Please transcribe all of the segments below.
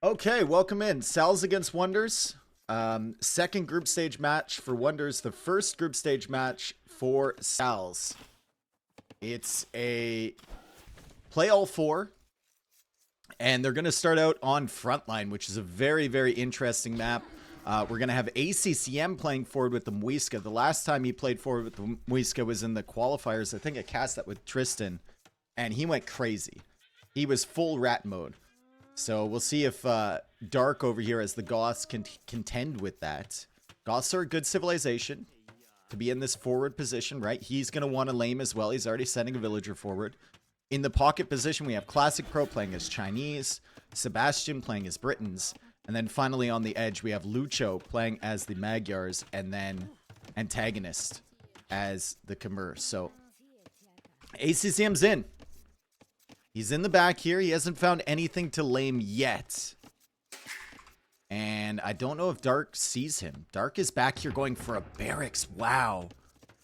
Okay, welcome in. SalzZ against Wonders. Second group stage match for Wonders. The first group stage match for SalzZ. It's a play all four. And they're going to start out on Frontline, which is a very, very interesting map. We're going to have ACCM playing forward with the Muisca. The last time he played forward with the Muisca was in the qualifiers. I think I cast that with Tristan. And he went crazy. He was full rat mode. So we'll see if Dark over here as the Goths can contend with that. Goths are a good civilization to be in this forward position, right? He's going to want to lame as well. He's already sending a villager forward. In the pocket position, we have Classic Pro playing as Chinese, Sebastian playing as Britons, and then finally on the edge, we have Lucho playing as the Magyars, and then Antagonist as the Khmer. So ACCM's in. He's in the back here. He hasn't found anything to lame yet. And I don't know if Dark sees him. Dark is back here going for a barracks. Wow.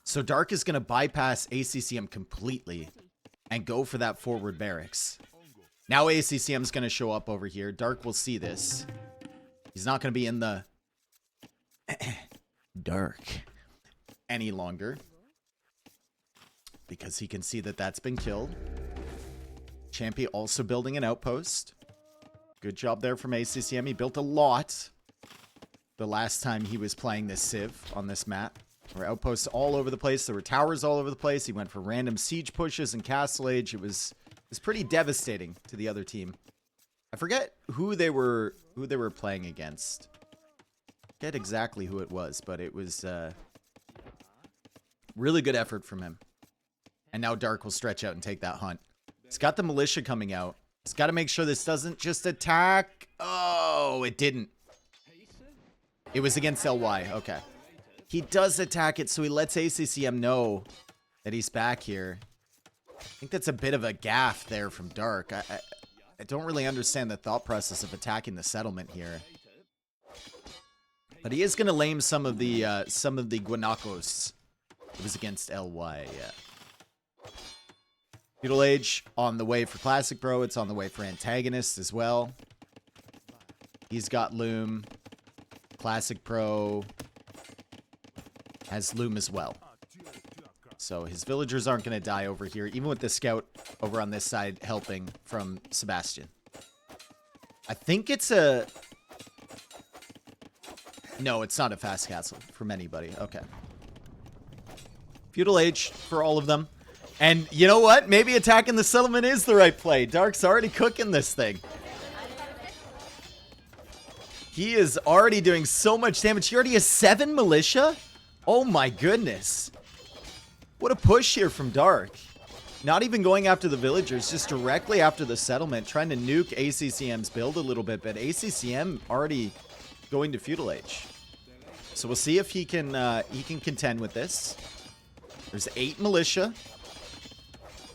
So Dark is going to bypass ACCM completely and go for that forward barracks. Now ACCM's going to show up over here. Dark will see this. He's not going to be in the dark any longer, because he can see that that's been killed. Champy also building an outpost. Good job there from ACCM. He built a lot the last time he was playing this Civ on this map. There were outposts all over the place. There were towers all over the place. He went for random siege pushes and castle age. It was pretty devastating to the other team. I forget who they were playing against. I forget exactly who it was, but it was really good effort from him. And now Dark will stretch out and take that hunt. He's got the militia coming out. He's got to make sure this doesn't just attack. Oh, it didn't. It was against LY. Okay. He does attack it, so he lets ACCM know that he's back here. I think that's a bit of a gaffe there from Dark. I don't really understand the thought process of attacking the settlement here. But he is going to lame some of the Guanacos. It was against LY, yeah. Feudal Age on the way for Classic Pro. It's on the way for Antagonist as well. He's got Loom. Classic Pro has Loom as well. So his villagers aren't going to die over here, even with the scout over on this side helping from Sebastian. I think it's a... No, it's not a fast castle from anybody. Okay. Feudal Age for all of them. And you know what? Maybe attacking the settlement is the right play. Dark's already cooking this thing. He is already doing so much damage. He already has 7 militia? Oh my goodness. What a push here from Dark. Not even going after the villagers, just directly after the settlement, trying to nuke ACCM's build a little bit, but ACCM already going to Feudal Age. So we'll see if he can contend with this. There's 8 militia.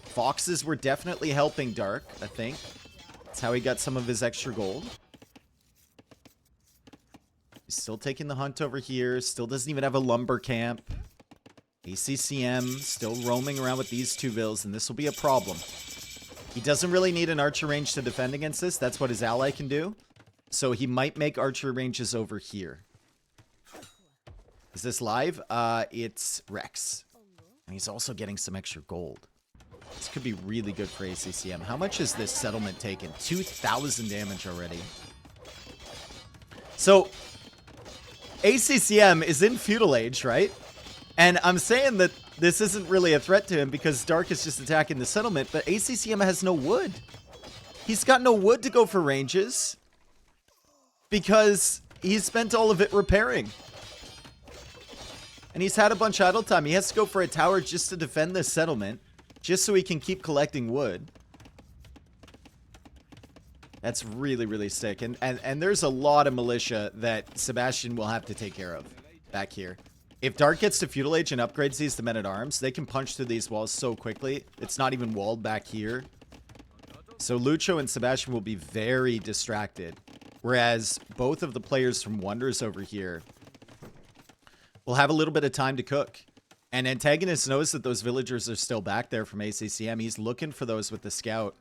Foxes were definitely helping Dark, I think. That's how he got some of his extra gold. He's still taking the hunt over here. Still doesn't even have a lumber camp. ACCM still roaming around with these 2 vills, and this will be a problem. He doesn't really need an archer range to defend against this. That's what his ally can do. So he might make archer ranges over here. Is this live? It's Rex. And he's also getting some extra gold. This could be really good for ACCM. How much has this settlement taken? 2,000 damage already. So, ACCM is in Feudal Age, right? And I'm saying that this isn't really a threat to him because Dark is just attacking the settlement, but ACCM has no wood. He's got no wood to go for ranges because he's spent all of it repairing. And he's had a bunch of idle time. He has to go for a tower just to defend this settlement, just so he can keep collecting wood. That's really, really sick. And there's a lot of militia that Sebastian will have to take care of back here. If Dark gets to Feudal Age and upgrades these to Men-at-Arms, they can punch through these walls so quickly. It's not even walled back here. So Lucho and Sebastian will be very distracted. Whereas both of the players from Wonders over here will have a little bit of time to cook. And Antagonist knows that those villagers are still back there from ACCM. He's looking for those with the scout.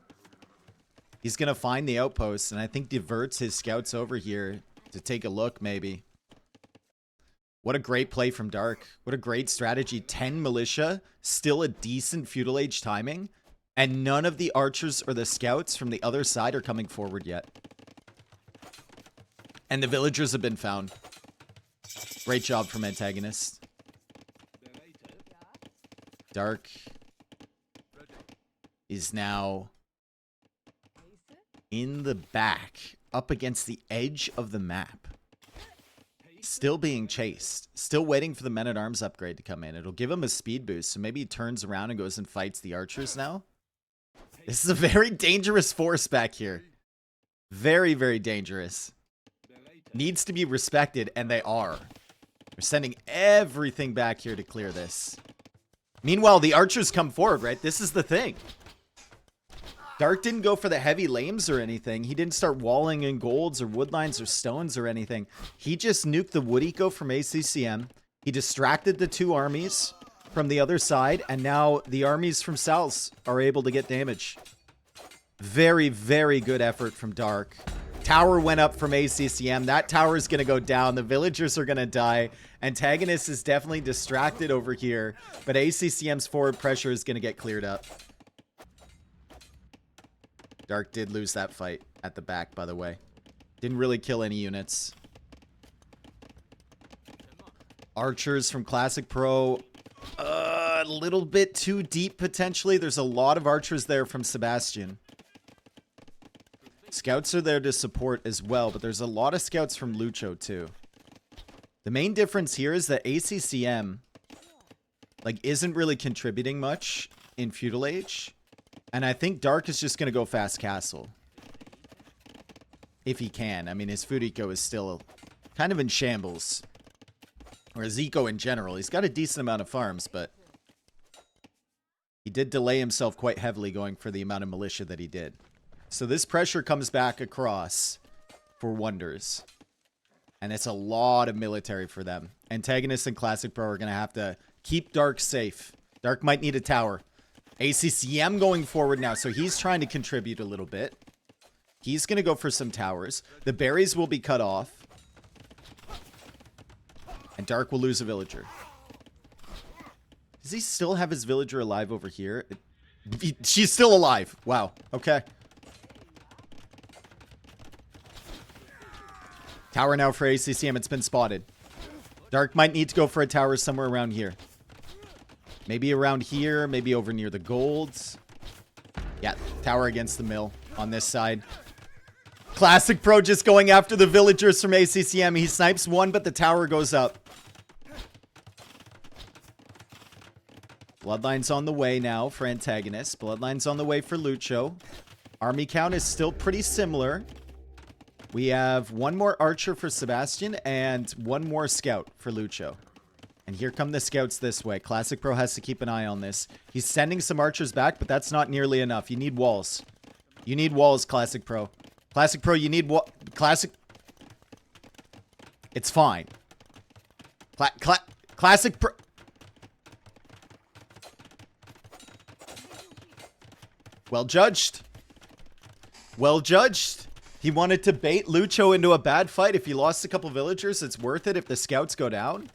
He's going to find the outpost, and I think diverts his scouts over here to take a look, maybe. What a great play from Dark. What a great strategy. 10 militia, still a decent feudal age timing, and none of the archers or the scouts from the other side are coming forward yet. And the villagers have been found. Great job from antagonist. Dark is now in the back, up against the edge of the map. Still being chased. Still waiting for the men-at-arms upgrade to come in. It'll give him a speed boost, so maybe he turns around and goes and fights the archers now. This is a very dangerous force back here. Very, very dangerous. Needs to be respected, and they are. They're sending everything back here to clear this. Meanwhile, the archers come forward, right? This is the thing. Dark didn't go for the heavy lames or anything. He didn't start walling in golds or woodlines or stones or anything. He just nuked the wood eco from ACCM. He distracted the two armies from the other side, and now the armies from SalzZ are able to get damage. Very, very good effort from Dark. Tower went up from ACCM. That tower is going to go down. The villagers are going to die. Antagonist is definitely distracted over here, but ACCM's forward pressure is going to get cleared up. Dark did lose that fight at the back, by the way. Didn't really kill any units. Archers from Classic Pro. A little bit too deep, potentially. There's a lot of archers there from Sebastian. Scouts are there to support as well, but there's a lot of scouts from Lucho, too. The main difference here is that ACCM, like, isn't really contributing much in Feudal Age. And I think Dark is just going to go fast castle. If he can. I mean, his food eco is still kind of in shambles. Or his eco in general. He's got a decent amount of farms, but he did delay himself quite heavily going for the amount of militia that he did. So this pressure comes back across for Wonders. And it's a lot of military for them. Antagonist and Classic Pro are going to have to keep Dark safe. Dark might need a tower. ACCM going forward now, so he's trying to contribute a little bit. He's going to go for some towers. The berries will be cut off. And Dark will lose a villager. Does he still have his villager alive over here? She's still alive. Wow. Okay. Tower now for ACCM. It's been spotted. Dark might need to go for a tower somewhere around here. Maybe around here. Maybe over near the golds. Yeah, tower against the mill on this side. Classic Pro just going after the villagers from ACCM. He snipes one, but the tower goes up. Bloodline's on the way now for Antagonist. Bloodline's on the way for Lucho. Army count is still pretty similar. We have one more archer for Sebastian and one more scout for Lucho. And here come the scouts this way. Classic Pro has to keep an eye on this. He's sending some archers back, but that's not nearly enough. You need walls. You need walls, Classic Pro. Classic Pro, you need Classic... It's fine. Classic Pro... Well judged. Well judged. He wanted to bait Lucho into a bad fight. If he lost a couple villagers, it's worth it if the scouts go down.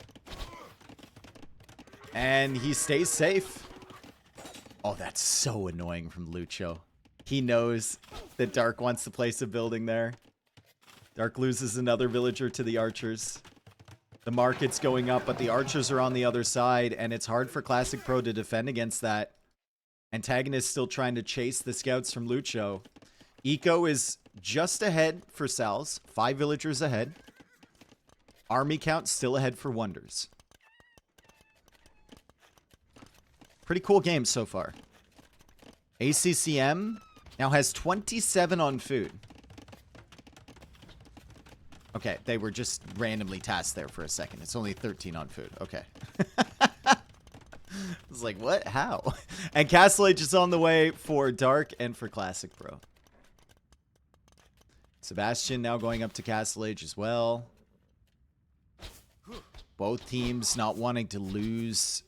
And he stays safe. Oh, that's so annoying from Lucho. He knows that Dark wants to place a building there. Dark loses another villager to the archers. The market's going up, but the archers are on the other side, and it's hard for Classic Pro to defend against that. Antagonist still trying to chase the scouts from Lucho. Eco is just ahead for SalzZ. 5 villagers ahead. Army count still ahead for Wonders. Pretty cool game so far. ACCM now has 27 on food. Okay, they were just randomly tasked there for a second. It's only 13 on food. Okay. I was like, what? How? And Castle Age is on the way for Dark and for Classic Pro. Sebastian now going up to Castle Age as well. Both teams not wanting to lose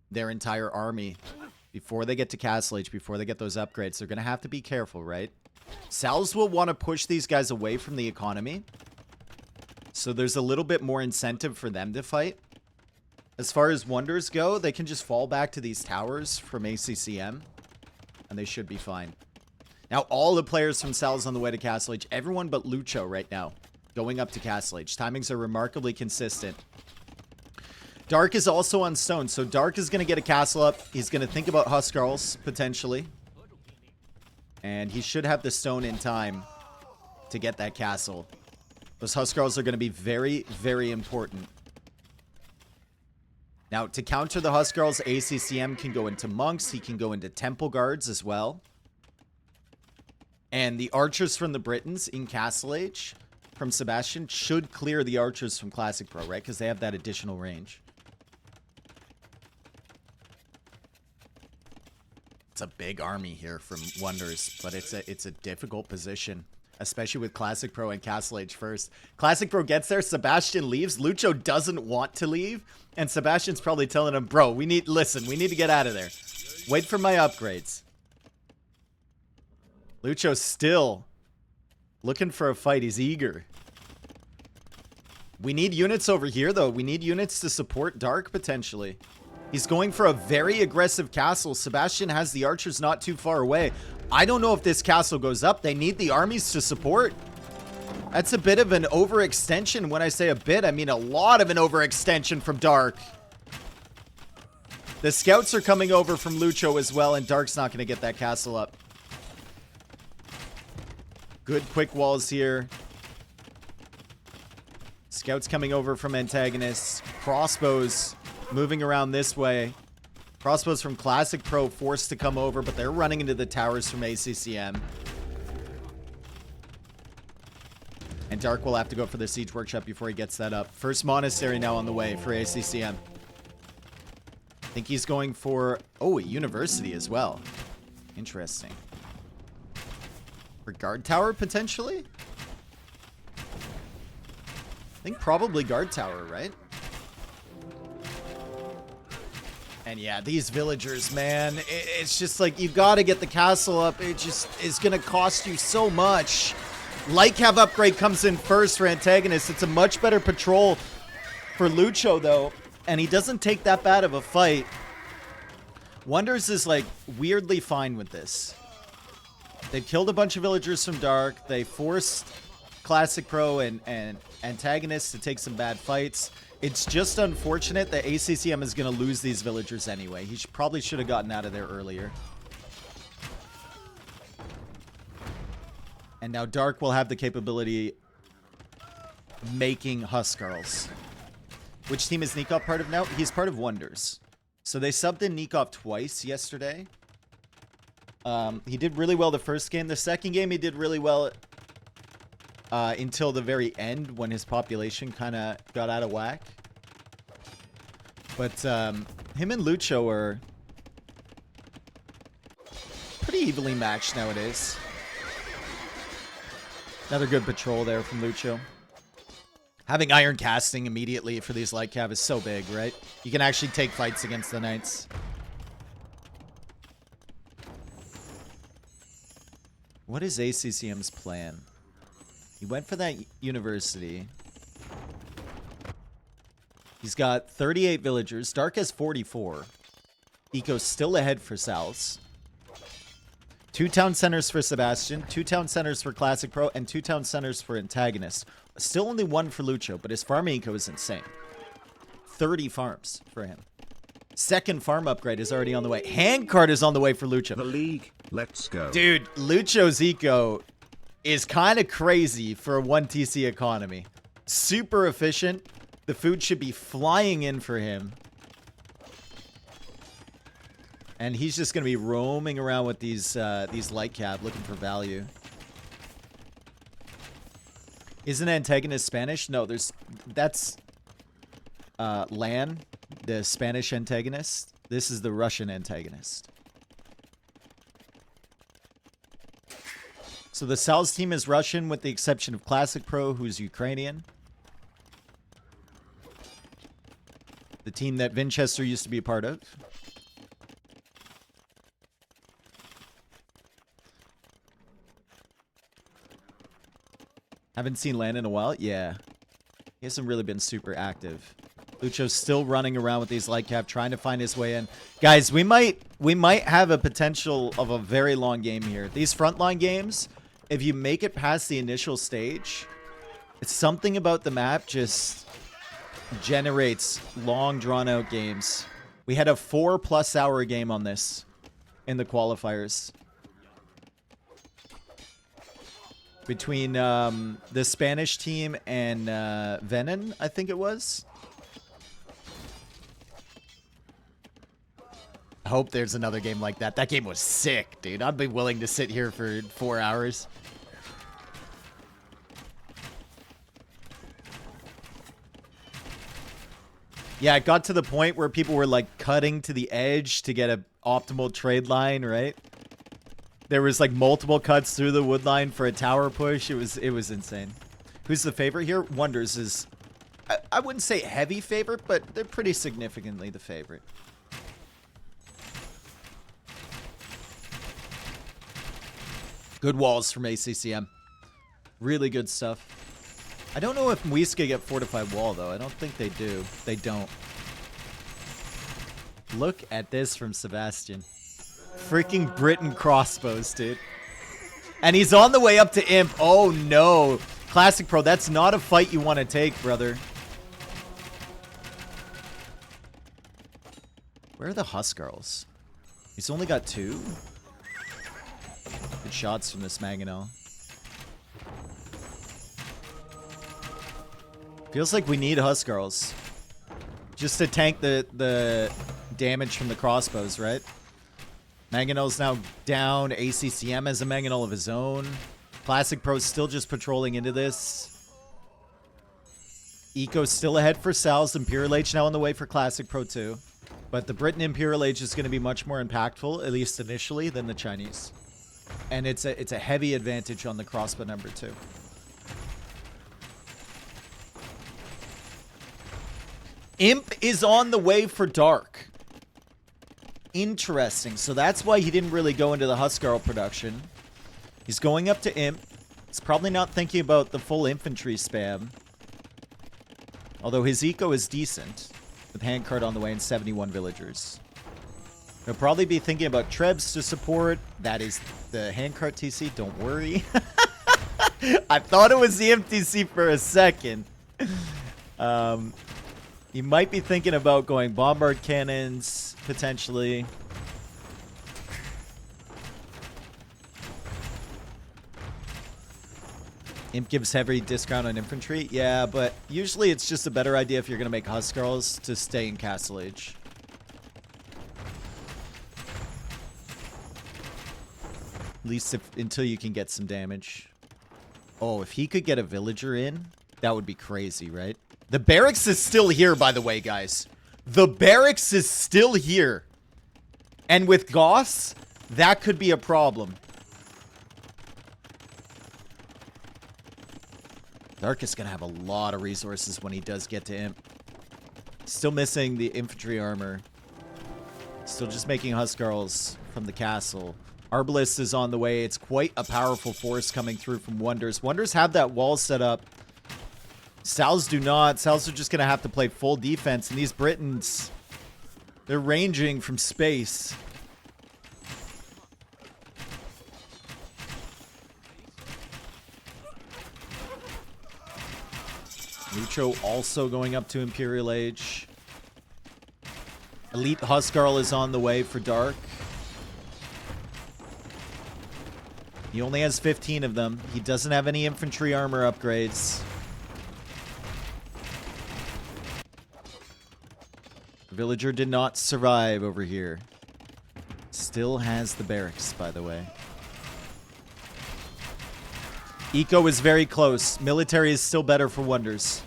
their entire army before they get to Castle Age, before they get those upgrades. They're going to have to be careful, right? SalzZ will want to push these guys away from the economy. So there's a little bit more incentive for them to fight. As far as Wonders go, they can just fall back to these towers from ACCM. And they should be fine. Now, all the players from SalzZ on the way to Castle Age. Everyone but Lucho right now. Going up to Castle Age. Timings are remarkably consistent. Dark is also on stone. So Dark is going to get a castle up. He's going to think about Huskarls, potentially. And he should have the stone in time to get that castle. Those Huskarls are going to be very, very important. Now, to counter the Huskarls, ACCM can go into monks. He can go into temple guards as well. And the archers from the Britons in Castle Age from Sebastian should clear the archers from Classic Pro, right? Because they have that additional range. It's a big army here from Wonders, but it's a difficult position, especially with Classic Pro and Castle Age first. Classic Pro gets there, Sebastian leaves, Lucho doesn't want to leave, and Sebastian's probably telling him, bro, listen, we need to get out of there. Wait for my upgrades. Lucho's still looking for a fight. He's eager. We need units over here, though. We need units to support Dark, potentially. He's going for a very aggressive castle. Sebastian has the archers not too far away. I don't know if this castle goes up. They need the armies to support. That's a bit of an overextension. When I say a bit, I mean a lot of an overextension from Dark. The scouts are coming over from Lucho as well, and Dark's not going to get that castle up. Good quick walls here. Scouts coming over from antagonists. Crossbows moving around this way. Crossbows from Classic Pro forced to come over, but they're running into the towers from ACCM. And Dark will have to go for the Siege Workshop before he gets that up. First Monastery now on the way for ACCM. I think he's going for, oh, a University as well. Interesting. For Guard Tower, potentially? I think probably Guard Tower, right? And yeah, these villagers, man, it's just like, you gotta get the castle up. It just is gonna cost you so much. Lightcav upgrade comes in first for antagonists. It's a much better patrol for Lucho, though, and he doesn't take that bad of a fight. Wonders is, like, weirdly fine with this. They've killed a bunch of villagers from Dark. They forced Classic Pro and antagonists to take some bad fights. It's just unfortunate that ACCM is going to lose these villagers anyway. He probably should have gotten out of there earlier. And now Dark will have the capability of making Huskarls. Which team is Nikov part of now? He's part of Wonders. So they subbed in Nikov twice yesterday. He did really well the first game. The second game he did really well until the very end when his population kind of got out of whack. But him and Lucho are pretty evenly matched nowadays. Another good patrol there from Lucho. Having iron casting immediately for these light cav is so big, right? You can actually take fights against the knights. What is ACCM's plan? He went for that university. He's got 38 villagers. Dark has 44. Eco's still ahead for SalzZ. 2 town centers for Sebastian, 2 town centers for Classic Pro, and 2 town centers for Antagonist. Still only 1 for Lucho, but his farming eco is insane. 30 farms for him. Second farm upgrade is already on the way. Handcart is on the way for Lucho. The league, let's go. Dude, Lucho's eco is kind of crazy for a 1 TC economy. Super efficient. The food should be flying in for him. And he's just going to be roaming around with these light cab looking for value. Isn't antagonist Spanish? No, that's Lan, the Spanish antagonist. This is the Russian antagonist. So the SalzZ team is Russian with the exception of Classic Pro, who's Ukrainian. The team that Vinchester used to be a part of. Haven't seen Lan in a while? Yeah. He hasn't really been super active. Lucho's still running around with these light cap, trying to find his way in. Guys, we might have a potential of a very long game here. These frontline games, if you make it past the initial stage, it's something about the map just generates long, drawn-out games. We had a 4+ hour game on this in the qualifiers. Between the Spanish team and Venom, I think it was. I hope there's another game like that. That game was sick, dude. I'd be willing to sit here for 4 hours. Yeah, it got to the point where people were like cutting to the edge to get an optimal trade line, right? There was like multiple cuts through the wood line for a tower push. It was insane. Who's the favorite here? Wonders is, I wouldn't say heavy favorite, but they're pretty significantly the favorite. Good walls from ACCM. Really good stuff. I don't know if Muisca get fortified wall, though. I don't think they do. They don't. Look at this from Sebastian. Freaking Britain crossbows, dude. And he's on the way up to Imp. Oh, no. Classic Pro, that's not a fight you want to take, brother. Where are the Huskarls? He's only got 2. Good shots from this Mangonel. Feels like we need Huskarls. Just to tank the damage from the crossbows, right? Mangonel's now down. ACCM has a Mangonel of his own. Classic Pro's still just patrolling into this. Eco's still ahead for SalzZ. Imperial Age now on the way for Classic Pro too. But the Britain Imperial Age is going to be much more impactful, at least initially, than the Chinese. And it's a heavy advantage on the crossbow number 2. Imp is on the way for Dark. Interesting. So that's why he didn't really go into the Huskarl production. He's going up to Imp. He's probably not thinking about the full infantry spam. Although his eco is decent. With handcart on the way and 71 villagers. He'll probably be thinking about Trebs to support. That is the handcart TC. Don't worry. I thought it was the MTC for a second. You might be thinking about going bombard cannons, potentially. Imp gives heavy discount on infantry. Yeah, but usually it's just a better idea if you're going to make Huskarls to stay in Castle Age. At least until you can get some damage. Oh, if he could get a villager in, that would be crazy, right? The barracks is still here, by the way, guys. The barracks is still here. And with Goss, that could be a problem. Dark is going to have a lot of resources when he does get to Imp. Still missing the infantry armor. Still just making Huskarls from the castle. Arbalest is on the way. It's quite a powerful force coming through from Wonders. Wonders have that wall set up. SalzZ do not. SalzZ are just going to have to play full defense. And these Britons, they're ranging from space. Lucho also going up to Imperial Age. Elite Huskarl is on the way for Dark. He only has 15 of them. He doesn't have any infantry armor upgrades. Villager did not survive over here. Still has the barracks, by the way. Eco is very close. Military is still better for Wonders.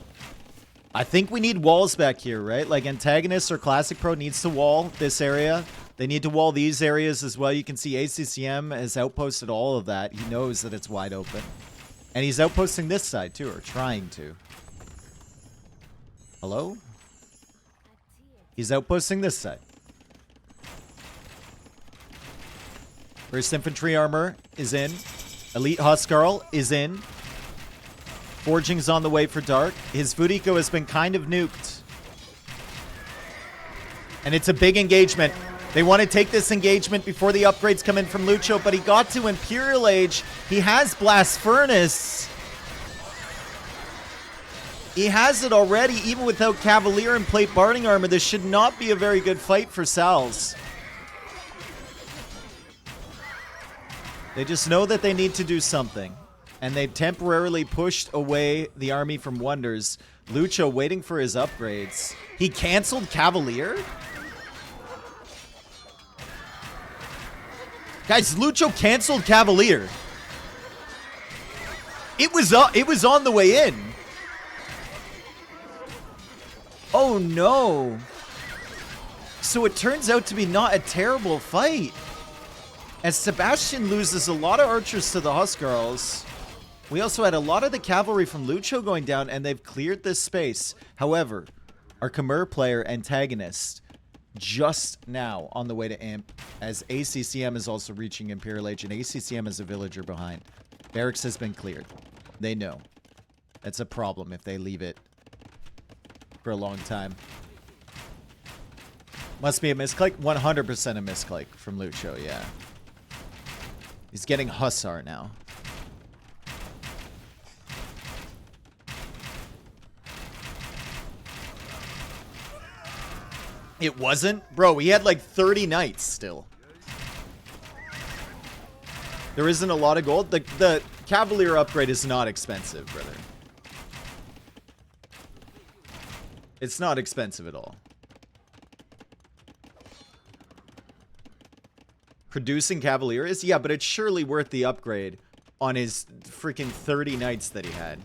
I think we need walls back here, right? Like Antagonist or Classic Pro needs to wall this area. They need to wall these areas as well. You can see ACCM has outposted all of that. He knows that it's wide open. And he's outposting this side too, or trying to. Hello? He's outposting this side. First infantry armor is in. Elite Huskarl is in. Forging's on the way for Dark. His food eco has been kind of nuked. And it's a big engagement. They want to take this engagement before the upgrades come in from Lucho, but he got to Imperial Age. He has Blast Furnace. He has it already, even without Cavalier and Plate Barding Armor. This should not be a very good fight for SalzZ. They just know that they need to do something. And they've temporarily pushed away the army from Wonders. Lucho waiting for his upgrades. He canceled Cavalier? Guys, Lucho canceled Cavalier. It was on the way in. Oh no. So it turns out to be not a terrible fight. As Sebastian loses a lot of archers to the Huskarls. We also had a lot of the cavalry from Lucho going down, and they've cleared this space. However, our Khmer player antagonist just now on the way to Imp, as ACCM is also reaching Imperial Age, and ACCM is a villager behind. Barracks has been cleared. They know. That's a problem if they leave it for a long time. Must be a misclick? 100% a misclick from Lucho, yeah. He's getting Hussar now. It wasn't? Bro, he had like 30 knights still. There isn't a lot of gold. The Cavalier upgrade is not expensive, brother. It's not expensive at all. Producing Cavalier is? Yeah, but it's surely worth the upgrade on his freaking 30 knights that he had.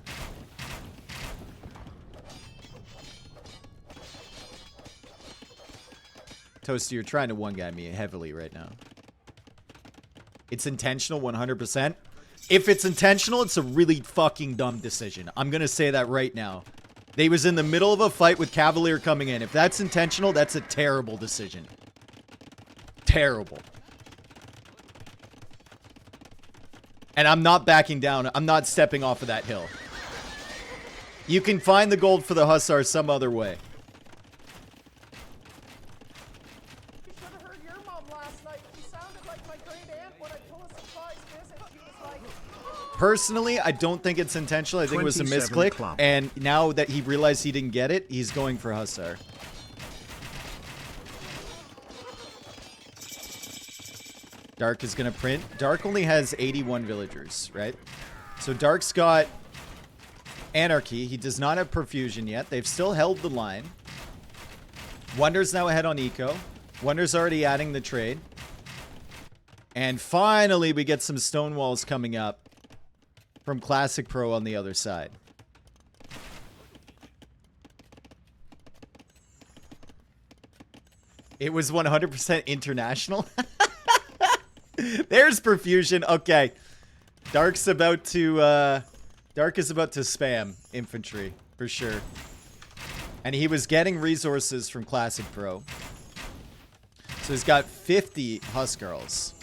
Toasty, you're trying to one-guy me heavily right now. It's intentional 100%. If it's intentional, it's a really fucking dumb decision. I'm gonna say that right now. They was in the middle of a fight with Cavalier coming in. If that's intentional, that's a terrible decision. Terrible. And I'm not backing down. I'm not stepping off of that hill. You can find the gold for the Hussar some other way. Personally, I don't think it's intentional. I think it was a misclick. And now that he realized he didn't get it, he's going for Hussar. Dark is going to print. Dark only has 81 villagers, right? So Dark's got Anarchy. He does not have Perfusion yet. They've still held the line. Wonder's now ahead on Eco. Wonder's already adding the trade. And finally, we get some stone walls coming up from Classic Pro on the other side. It was 100% international. There's Perfusion. Okay. Dark is about to spam infantry for sure. And he was getting resources from Classic Pro. So he's got 50 Huskarls.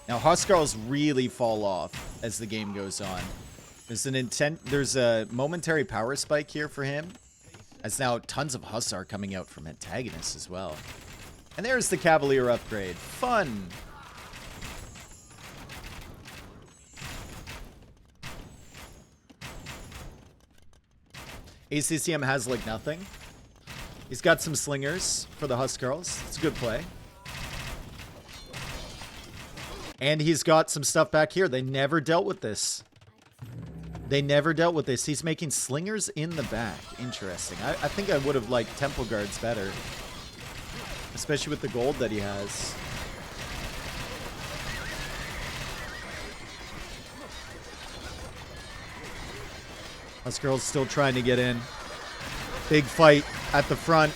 Now Huskarls really fall off as the game goes on. There's a momentary power spike here for him. As now tons of Hussar coming out from antagonists as well. And there's the Cavalier upgrade. Fun. ACCM has like nothing. He's got some slingers for the Huskarls. It's a good play. And he's got some stuff back here. They never dealt with this. They never dealt with this. He's making slingers in the back. Interesting. I think I would have liked Temple Guards better. Especially with the gold that he has. Huskarls still trying to get in. Big fight at the front.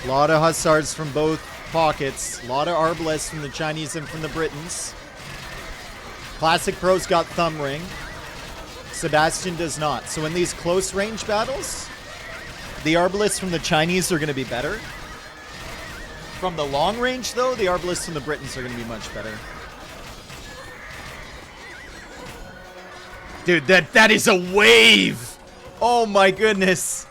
A lot of Hussars from both pockets. A lot of Arbalists from the Chinese and from the Britons. Classic Pro's got Thumb Ring. Sebastian does not. So in these close range battles, the Arbalists from the Chinese are going to be better. From the long range, though, the Arbalists from the Britons are going to be much better. Dude, that is a wave! Oh my goodness.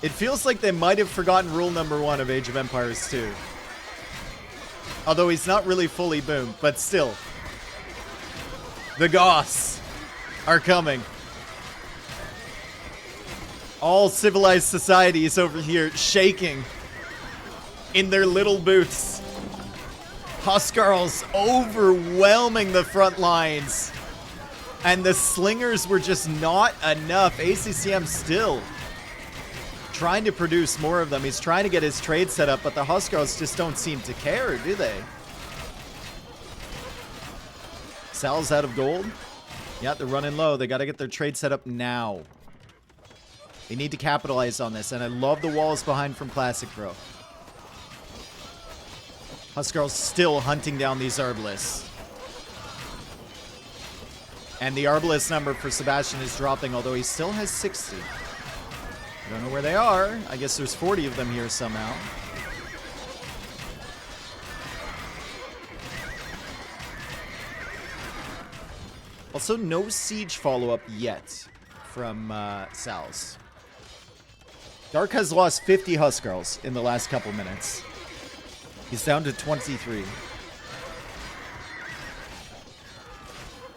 It feels like they might have forgotten rule number 1 of Age of Empires 2. Although he's not really fully boomed, but still. The Goths are coming. All civilized societies over here shaking in their little boots. Huskarls overwhelming the front lines. And the slingers were just not enough. ACCM still trying to produce more of them. He's trying to get his trade set up, but the Huskarls just don't seem to care, do they? Sal's out of gold. Yeah, they're running low. They got to get their trade set up now. They need to capitalize on this, and I love the walls behind from Classic Pro. Huskarls still hunting down these Arbalists. And the Arbalist number for Sebastian is dropping, although he still has 60. I don't know where they are. I guess there's 40 of them here somehow. Also, no siege follow-up yet from SalzZ. Dark has lost 50 Huskarls in the last couple minutes. He's down to 23.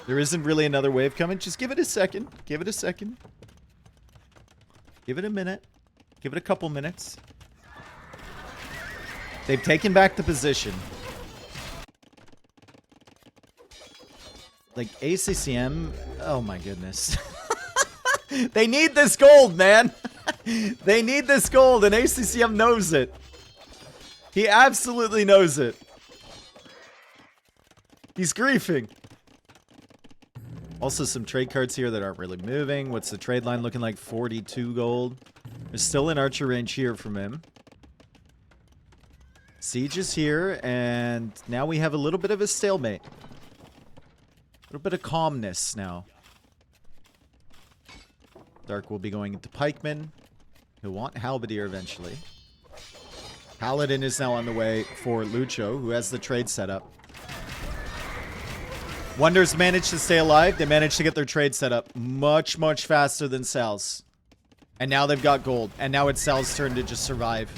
There isn't really another wave coming. Just give it a second. Give it a second. Give it a minute. Give it a couple minutes. They've taken back the position. Like, ACCM... Oh my goodness. They need this gold, man! They need this gold, and ACCM knows it. He absolutely knows it. He's griefing. Also, some trade cards here that aren't really moving. What's the trade line looking like? 42 gold. There's still an archer range here from him. Siege is here, and now we have a little bit of a stalemate. A little bit of calmness now. Dark will be going into Pikeman. He'll want Halberdier eventually. Paladin is now on the way for Lucho, who has the trade set up. Wonders managed to stay alive. They managed to get their trade set up much, much faster than SalzZ. And now they've got gold. And now it's SalzZ's turn to just survive.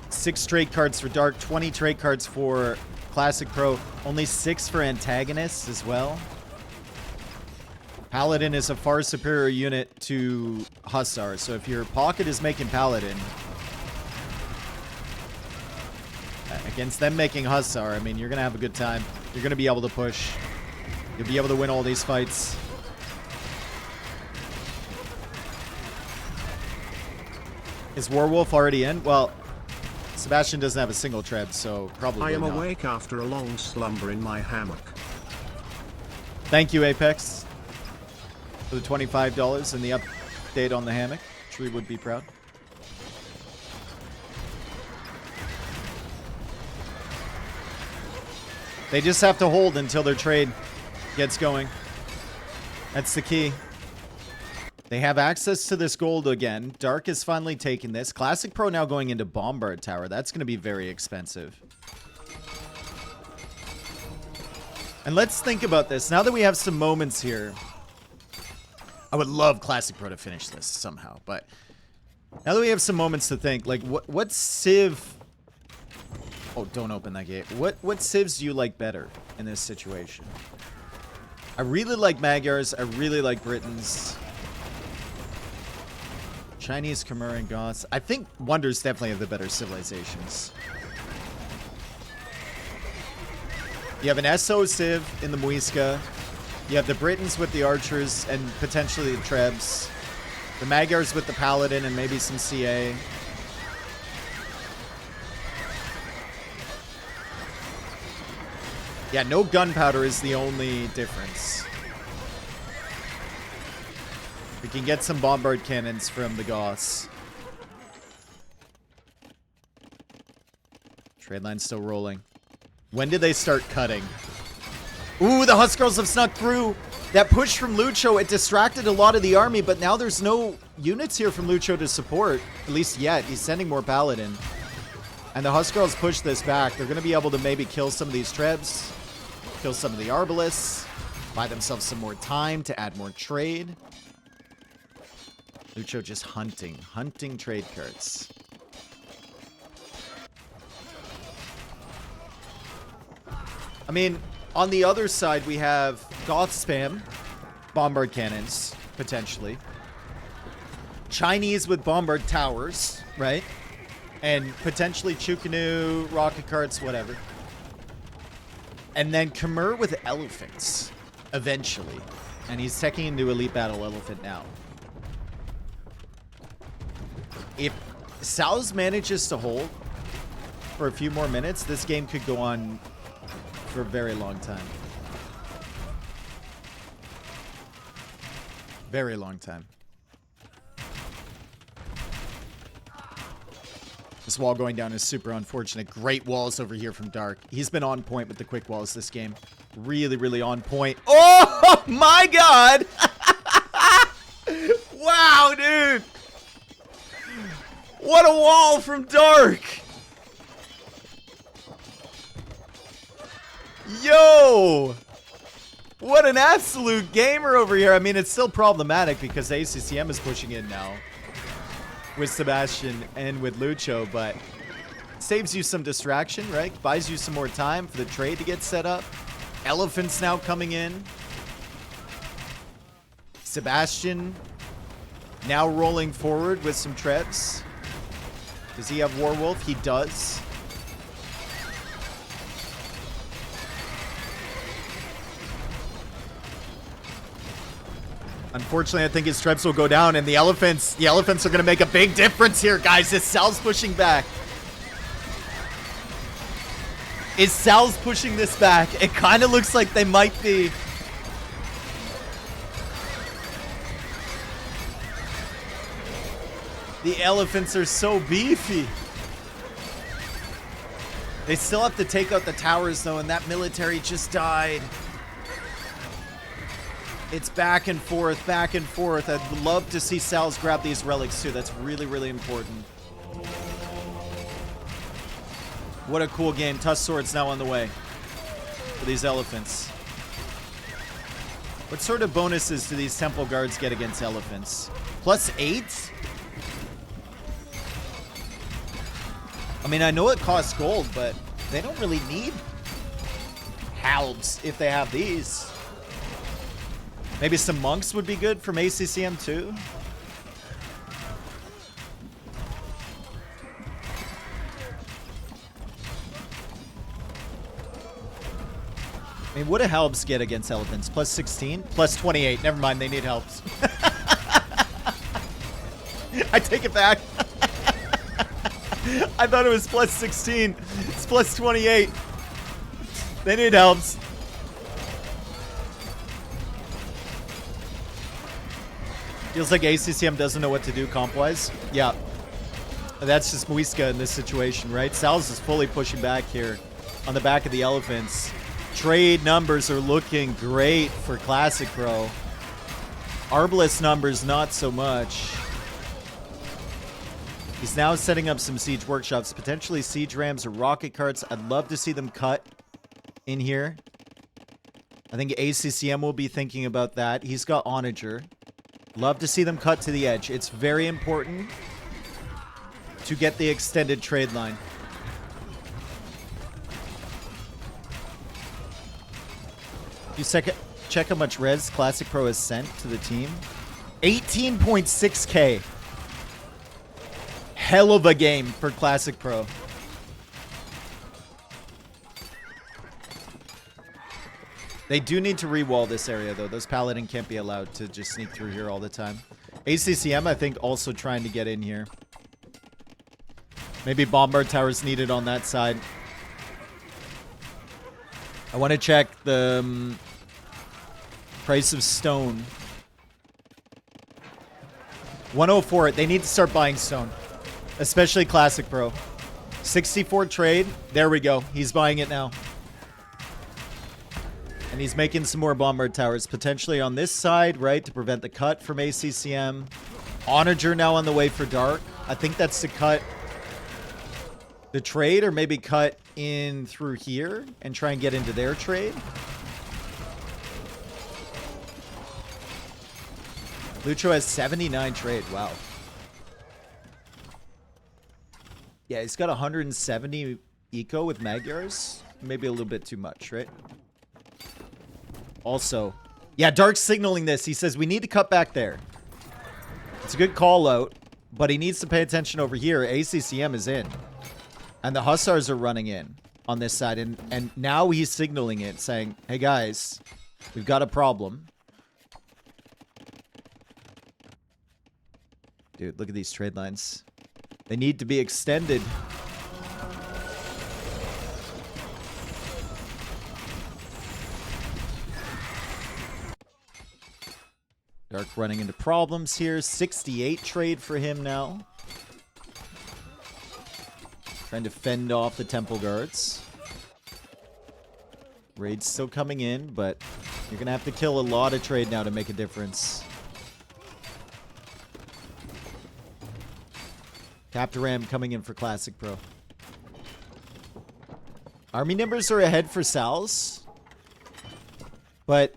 Six trade cards for Dark, 20 trade cards for Classic Pro. Only 6 for Antagonists as well. Paladin is a far superior unit to Hussar. So if your pocket is making Paladin... against them making Hussar, I mean, you're going to have a good time. You're going to be able to push. You'll be able to win all these fights. Is Warwolf already in? Well, Sebastian doesn't have a single tread, so probably not. I am awake after a long slumber in my hammock. Thank you, Apex, for the $25 and the update on the hammock. Tree would be proud. They just have to hold until their trade gets going. That's the key. They have access to this gold again. Dark is finally taking this. Classic Pro now going into Bombard Tower. That's going to be very expensive. And let's think about this. Now that we have some moments here. I would love Classic Pro to finish this somehow. But now that we have some moments to think, like, what Civ... Oh, don't open that gate. What civs do you like better in this situation? I really like Magyars. I really like Britons. Chinese, Khmer, and Goths. I think Wonders definitely have the better civilizations. You have an SO civ in the Muisca. You have the Britons with the archers and potentially the Trebs. The Magyars with the Paladin and maybe some CA. Yeah, no gunpowder is the only difference. We can get some bombard cannons from the Goths. Trade line's still rolling. When did they start cutting? Ooh, the Huskarls have snuck through. That push from Lucho, it distracted a lot of the army, but now there's no units here from Lucho to support. At least yet. He's sending more Paladin. And the Huskarls push this back. They're going to be able to maybe kill some of these Trebs, kill some of the Arbalists, buy themselves some more time to add more trade. Lucho just hunting trade cards. I mean, on the other side, we have Goth Spam, Bombard Cannons, potentially. Chinese with Bombard Towers, right? And potentially Chukanu, Rocket Carts, whatever. And then Khmer with Elephants, eventually. And he's teching into Elite Battle Elephant now. If SalzZ manages to hold for a few more minutes, this game could go on for a very long time. Very long time. This wall going down is super unfortunate. Great walls over here from Dark. He's been on point with the quick walls this game. Really, really on point. Oh my god! Wow, dude! What a wall from Dark! Yo! What an absolute gamer over here. I mean, it's still problematic because ACCM is pushing in now with Sebastian and with Lucho, but saves you some distraction, right? Buys you some more time for the trade to get set up. Elephants now coming in. Sebastian now rolling forward with some Trebs. Does he have Warwolf? He does. Unfortunately, I think his Trebs will go down, and the Elephants are going to make a big difference here, guys. Is SalzZ pushing back? Is SalzZ pushing this back? It kind of looks like they might be. The Elephants are so beefy. They still have to take out the towers, though, and that military just died. It's back and forth, back and forth. I'd love to see SalzZ grab these relics, too. That's really, really important. What a cool game. Tusk Sword's now on the way for these Elephants. What sort of bonuses do these Temple Guards get against Elephants? +8? I mean, I know it costs gold, but they don't really need halbs if they have these. Maybe some monks would be good from ACCM too. I mean, what do halbs get against elephants? +16? +28. Never mind, they need helps. I take it back. I thought it was +16. It's +28. They need helps. Feels like ACCM doesn't know what to do comp-wise. Yeah. That's just Muisca in this situation, right? SalzZ is fully pushing back here on the back of the Elephants. Trade numbers are looking great for Classic Pro. Arbalest numbers, not so much. He's now setting up some siege workshops, potentially siege rams or rocket carts. I'd love to see them cut in here. I think ACCM will be thinking about that. He's got Onager. Love to see them cut to the edge. It's very important to get the extended trade line. You check how much res Classic Pro has sent to the team. 18.6k. Hell of a game for Classic Pro. They do need to re-wall this area, though. Those Paladin can't be allowed to just sneak through here all the time. ACCM, I think, also trying to get in here. Maybe Bombard Towers needed on that side. I want to check the price of stone. 104. They need to start buying stone. Especially Classic Pro. 64 trade. There we go. He's buying it now. And he's making some more Bombard Towers, potentially on this side, right, to prevent the cut from ACCM. Onager now on the way for Dark. I think that's to cut the trade, or maybe cut in through here and try and get into their trade. Lucho has 79 trade. Wow. Yeah, he's got 170 eco with Magyars. Maybe a little bit too much, right? Also, yeah, Dark's signaling this. He says we need to cut back there. It's a good call out, but he needs to pay attention over here. ACCM is in. And the Hussars are running in on this side. And now he's signaling it, saying, hey guys, we've got a problem. Dude, look at these trade lines. They need to be extended. Dark running into problems here. 68 trade for him now. Trying to fend off the temple guards. Raid's still coming in, but you're going to have to kill a lot of trade now to make a difference. Captaram coming in for Classic Pro. Army numbers are ahead for SalzZ. But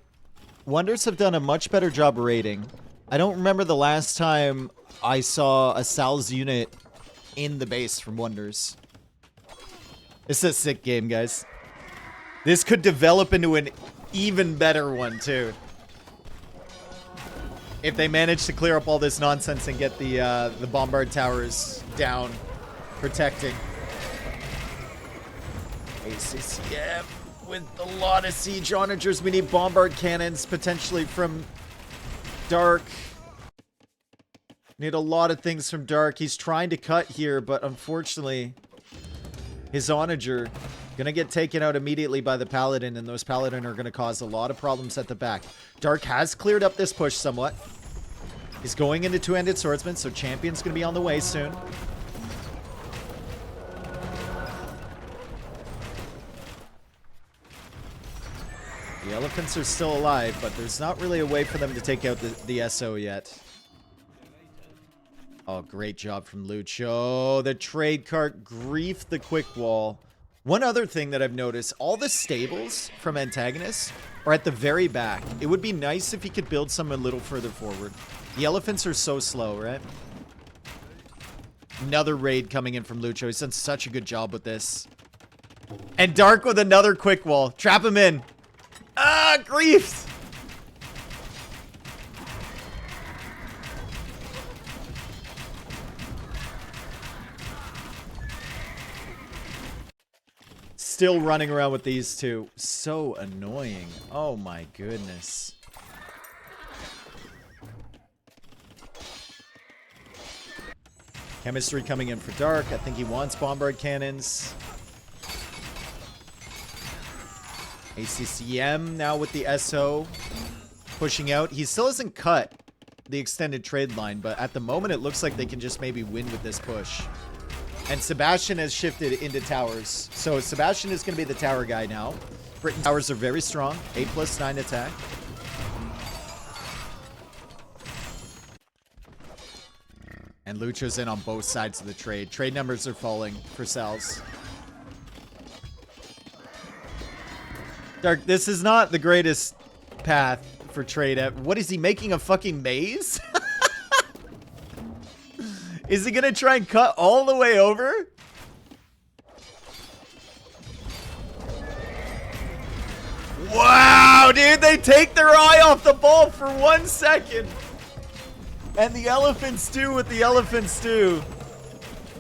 Wonders have done a much better job raiding. I don't remember the last time I saw a SalzZ unit in the base from Wonders. It's a sick game, guys. This could develop into an even better one, too. If they manage to clear up all this nonsense and get the bombard towers down, protecting. ACCM with a lot of siege onagers. We need bombard cannons, potentially from Dark. Need a lot of things from Dark. He's trying to cut here, but unfortunately, his onager gonna get taken out immediately by the Paladin, and those Paladin are gonna cause a lot of problems at the back. Dark has cleared up this push somewhat. He's going into two-handed swordsman, so Champion's gonna be on the way soon. The elephants are still alive, but there's not really a way for them to take out the SO yet. Oh, great job from Lucho. The trade cart griefed the quick wall. One other thing that I've noticed, all the stables from antagonists are at the very back. It would be nice if he could build some a little further forward. The elephants are so slow, right? Another raid coming in from Lucho. He's done such a good job with this. And Dark with another quick wall. Trap him in. Ah, griefed! Still running around with these two. So annoying. Oh my goodness. Chemistry coming in for Dark. I think he wants bombard cannons. ACCM now with the SO pushing out. He still hasn't cut the extended trade line, but at the moment it looks like they can just maybe win with this push. And Sebastian has shifted into towers. So Sebastian is going to be the tower guy now. Britain towers are very strong. 8+9 attack. And Lucho's in on both sides of the trade. Trade numbers are falling for SalzZ. Dark, this is not the greatest path for trade. What is he making, a fucking maze? Is he gonna try and cut all the way over? Wow, dude, they take their eye off the ball for 1 second. And the elephants do what the elephants do.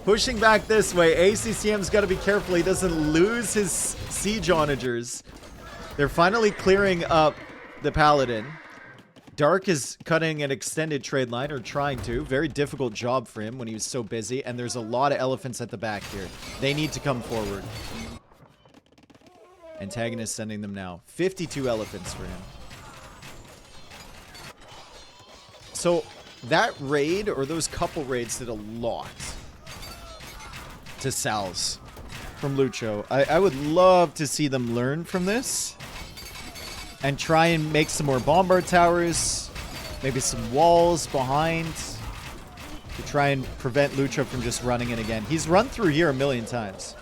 Pushing back this way. ACCM's got to be careful he doesn't lose his siege onagers. They're finally clearing up the Paladin. Dark is cutting an extended trade line, or trying to. Very difficult job for him when he was so busy. And there's a lot of elephants at the back here. They need to come forward. Antagonist sending them now. 52 elephants for him. So that raid, or those couple raids, did a lot to SalzZ from Lucho. I would love to see them learn from this and try and make some more bombard towers, maybe some walls behind. to try and prevent Lucho from just running in again. He's run through here a million times.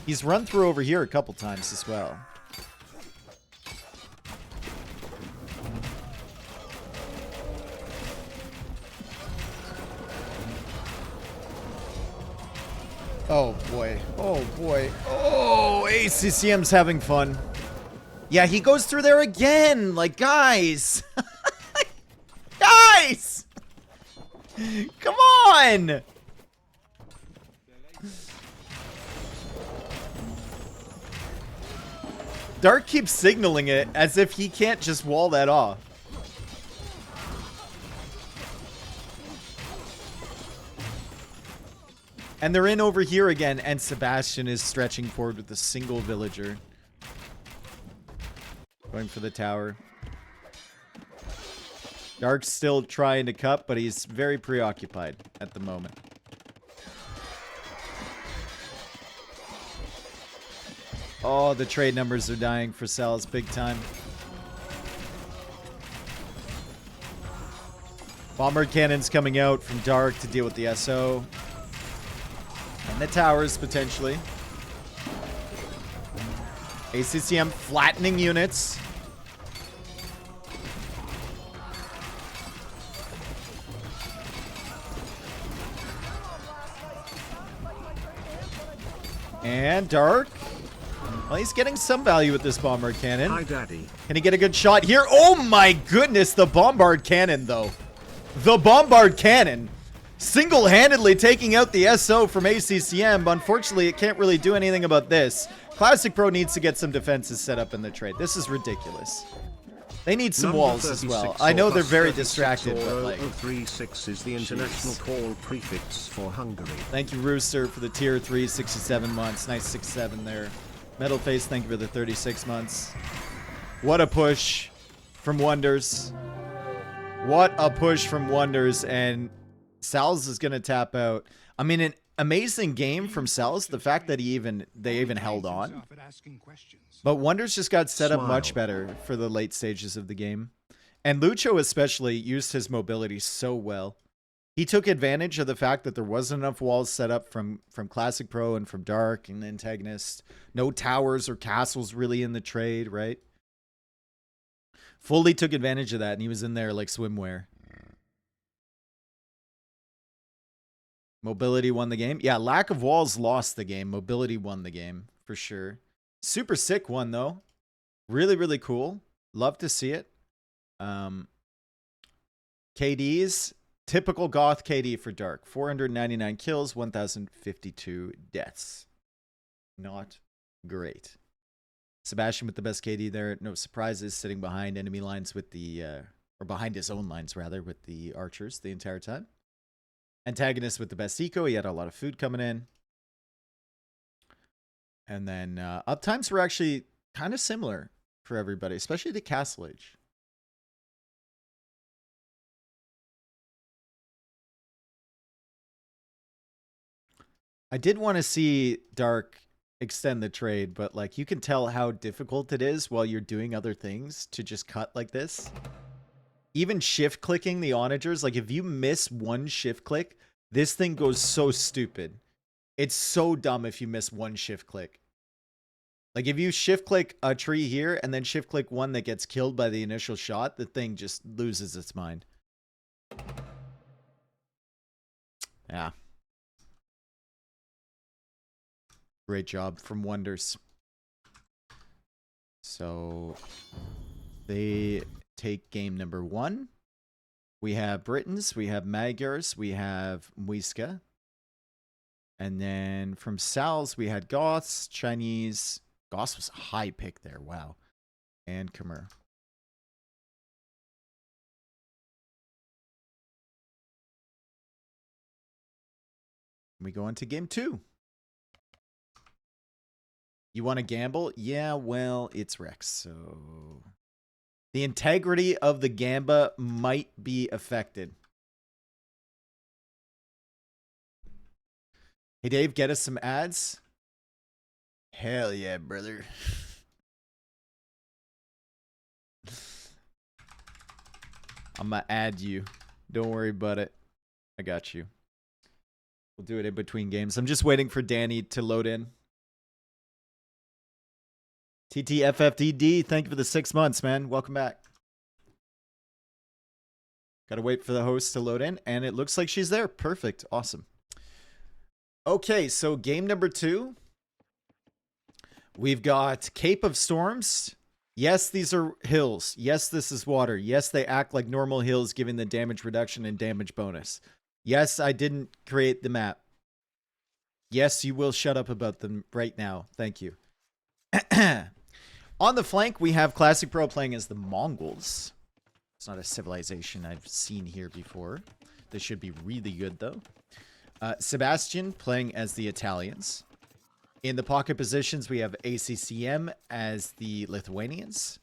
He's run through over here a couple times as well. Oh boy. Oh boy. Oh, ACCM's having fun. Yeah, he goes through there again. Like, guys. Guys! Come on! Dark keeps signaling it as if he can't just wall that off. And they're in over here again, and Sebastian is stretching forward with a single villager. Going for the tower. Dark's still trying to cut, but he's very preoccupied at the moment. Oh, the trade numbers are dying for SalzZ big time. Bombard cannons coming out from Dark to deal with the SO. And the towers, potentially. ACCM flattening units. And Dark. Well, he's getting some value with this Bombard cannon. Hi, Daddy. Can he get a good shot here? Oh my goodness, the Bombard cannon, though. The Bombard cannon. Single-handedly taking out the SO from ACCM, but unfortunately it can't really do anything about this. Classic Pro needs to get some defenses set up in the trade. This is ridiculous. They need some walls as well. I know they're very distracted, but like... 036 is the international call prefix for Hungary. Thank you, Rooster, for the tier 3, 67 months. Nice 6-7 there. Metalface, thank you for the 36 months. What a push from Wonders. What a push from Wonders, and SalzZ is going to tap out. I mean, an amazing game from SalzZ. The fact that they even held on. But Wonders just got set up much better for the late stages of the game. And Lucho especially used his mobility so well. He took advantage of the fact that there wasn't enough walls set up from Classic Pro and from Dark and Antagonist. No towers or castles really in the trade, right? Fully took advantage of that, and he was in there like swimwear. Mobility won the game. Yeah, lack of walls lost the game. Mobility won the game, for sure. Super sick one, though. Really, really cool. Love to see it. KDs. Typical Goth KD for Dark. 499 kills, 1,052 deaths. Not great. Sebastian with the best KD there. No surprises, sitting behind enemy lines with the... or behind his own lines, rather, with the archers the entire time. Antagonist with the best eco. He had a lot of food coming in. And then uptimes were actually kind of similar for everybody, especially to Castle Age. I did want to see Dark extend the trade, but like you can tell how difficult it is while you're doing other things to just cut like this. Even shift clicking the onagers, like if you miss one shift click, this thing goes so stupid. It's so dumb if you miss one shift click. Like if you shift click a tree here and then shift click one that gets killed by the initial shot, the thing just loses its mind. Yeah. Great job from Wonders. So they take game number 1. We have Britons, we have Magyars, we have Muisca. And then from SalzZ, we had Goths, Chinese. Goths was a high pick there, wow. And Khmer. We go into game 2. You want to gamble? Yeah, well, it's Rex, so... The integrity of the Gamba might be affected. Hey, Dave, get us some ads? Hell yeah, brother. I'm gonna add you. Don't worry about it. I got you. We'll do it in between games. I'm just waiting for Danny to load in. TTFFDD, thank you for the 6 months, man. Welcome back. Gotta wait for the host to load in, and it looks like she's there. Perfect. Awesome. Okay, so game number 2. We've got Cape of Storms. Yes, these are hills. Yes, this is water. Yes, they act like normal hills, giving the damage reduction and damage bonus. Yes, I didn't create the map. Yes, you will shut up about them right now. Thank you. On the flank, we have Classic Pro playing as the Mongols. It's not a civilization I've seen here before. This should be really good, though. Sebastian playing as the Italians. In the pocket positions, we have ACCM as the Lithuanians.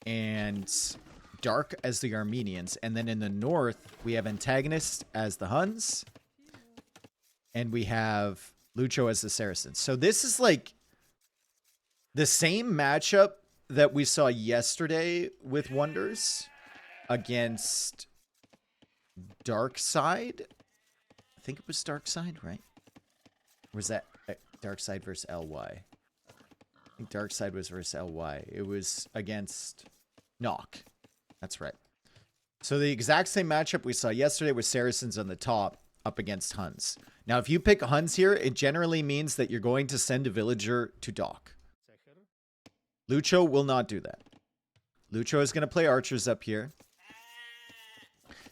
And Dark as the Armenians. And then in the north, we have Antagonist as the Huns. And we have Lucho as the Saracens. So this is like the same matchup that we saw yesterday with Wonders against Dark Side. I think it was Dark Side, right? Or was that Dark Side versus LY? I think Dark Side was versus LY. It was against Knock. That's right. So the exact same matchup we saw yesterday with Saracens on the top up against Huns. Now, if you pick Huns here, it generally means that you're going to send a villager to dock. Lucho will not do that. Lucho is going to play archers up here.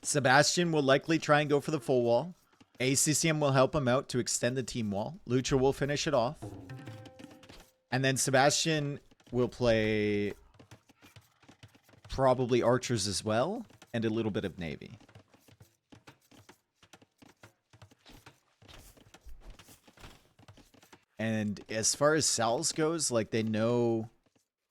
Sebastian will likely try and go for the full wall. ACCM will help him out to extend the team wall. Lucho will finish it off. And then Sebastian will play probably archers as well, and a little bit of navy. And as far as SalzZ goes, like, they know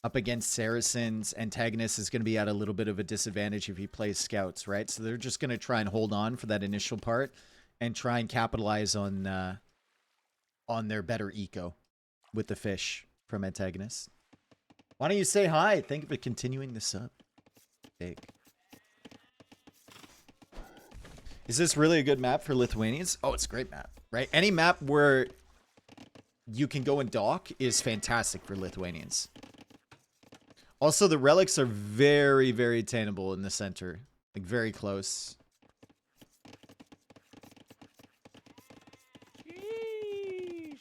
up against Saracens, Antagonist is going to be at a little bit of a disadvantage if he plays scouts, right? So they're just going to try and hold on for that initial part and try and capitalize on their better eco with the fish from Antagonist. Why don't you say hi? Thank you for continuing the sub. Big. Is this really a good map for Lithuanians? Oh, it's a great map, right? Any map where you can go and dock is fantastic for Lithuanians. Also, the relics are very, very attainable in the center. Like, very close. Sheesh.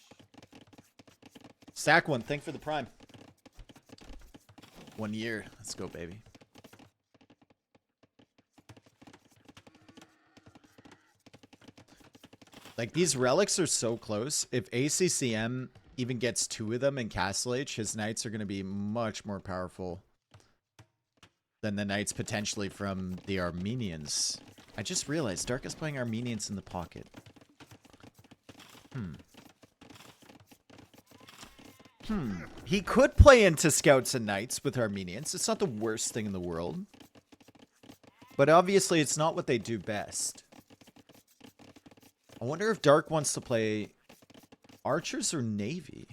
Stack one. Thank you for the prime. 1 year. Let's go, baby. Like, these relics are so close. If ACCM even gets 2 of them in Castle Age, his knights are going to be much more powerful than the knights potentially from the Armenians. I just realized Dark is playing Armenians in the pocket. He could play into scouts and knights with Armenians. It's not the worst thing in the world. But obviously, it's not what they do best. I wonder if Dark wants to play archers or navy.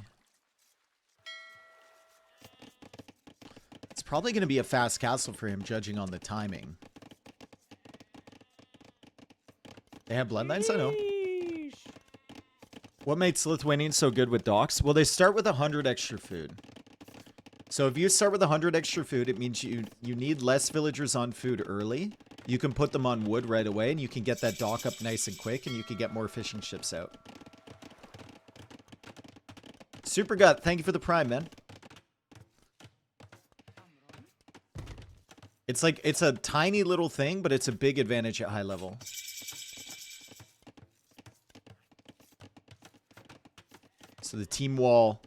It's probably going to be a fast castle for him, judging on the timing. They have bloodlines? I know. What makes Lithuanians so good with docks? Well, they start with 100 extra food. So if you start with 100 extra food, it means you need less villagers on food early. You can put them on wood right away, and you can get that dock up nice and quick, and you can get more fishing ships out. Super Gut, thank you for the prime, man. It's like, it's a tiny little thing, but it's a big advantage at high level. So the team wall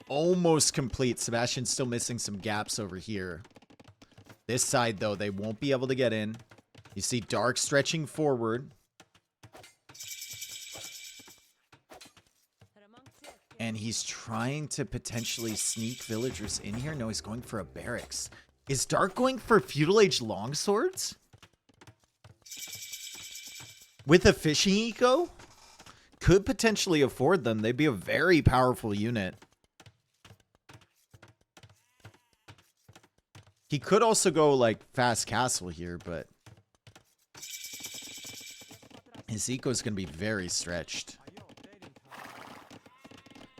almost complete. Sebastian's still missing some gaps over here. This side, though, they won't be able to get in. You see Dark stretching forward. And he's trying to potentially sneak villagers in here. No, he's going for a barracks. Is Dark going for feudal age longswords? With a fishing eco? Could potentially afford them. They'd be a very powerful unit. He could also go, like, fast castle here, but His eco is going to be very stretched.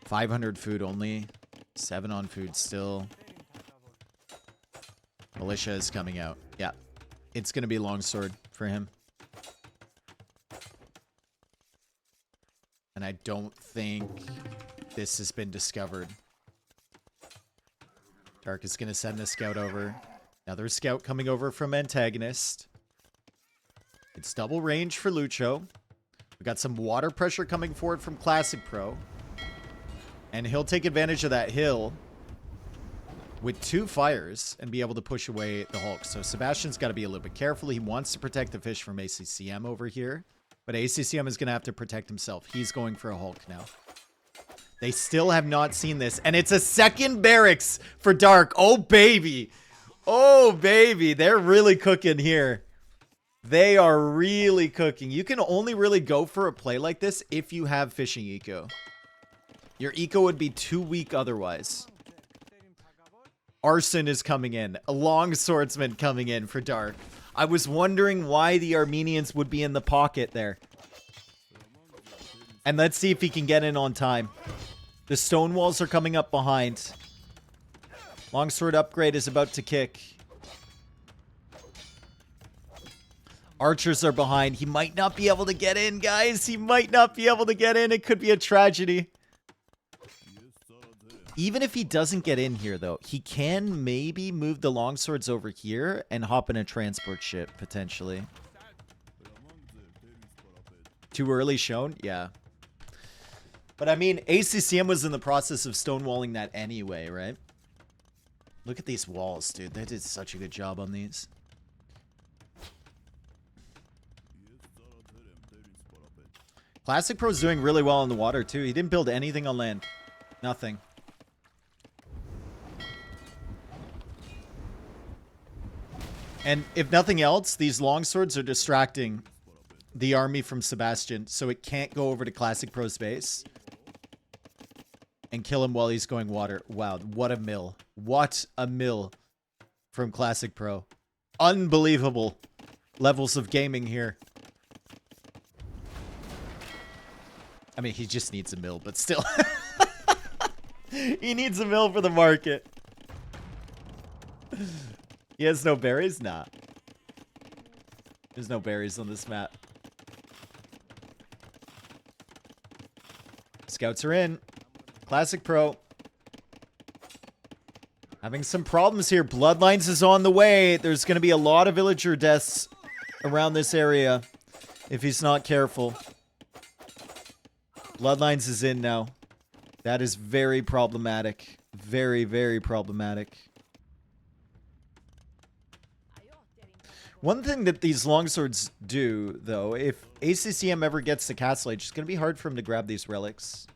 500 food only. 7 on food still. Militia is coming out. Yeah. It's going to be longsword for him. And I don't think this has been discovered. Dark is going to send a scout over. Another scout coming over from antagonist. It's double range for Lucho. We got some water pressure coming forward from Classic Pro. And he'll take advantage of that hill with 2 fires and be able to push away the Hulk. So Sebastian's got to be a little bit careful. He wants to protect the fish from ACCM over here. But ACCM is going to have to protect himself. He's going for a Hulk now. They still have not seen this. And it's a second barracks for Dark. Oh, baby. Oh, baby. They're really cooking here. They are really cooking. You can only really go for a play like this if you have fishing eco. Your eco would be too weak otherwise. Arson is coming in. A long swordsman coming in for Dark. I was wondering why the Armenians would be in the pocket there. And let's see if he can get in on time. The stone walls are coming up behind. Longsword upgrade is about to kick. Archers are behind. He might not be able to get in, guys. He might not be able to get in. It could be a tragedy. Even if he doesn't get in here, though, he can maybe move the longswords over here and hop in a transport ship, potentially. Too early shown? Yeah. But, I mean, ACCM was in the process of stonewalling that anyway, right? Look at these walls, dude. They did such a good job on these. Classic Pro's doing really well in the water, too. He didn't build anything on land. Nothing. And if nothing else, these longswords are distracting the army from Sebastian, so it can't go over to Classic Pro's base and kill him while he's going water. Wow, what a mill. What a mill from Classic Pro. Unbelievable levels of gaming here. I mean, he just needs a mill, but still. He needs a mill for the market. He has no berries? Nah. There's no berries on this map. Scouts are in. Classic Pro. Having some problems here. Bloodlines is on the way. There's going to be a lot of villager deaths around this area if he's not careful. Bloodlines is in now. That is very problematic. Very, very problematic. One thing that these longswords do, though, if ACCM ever gets to Castle Age, it's going to be hard for him to grab these relics.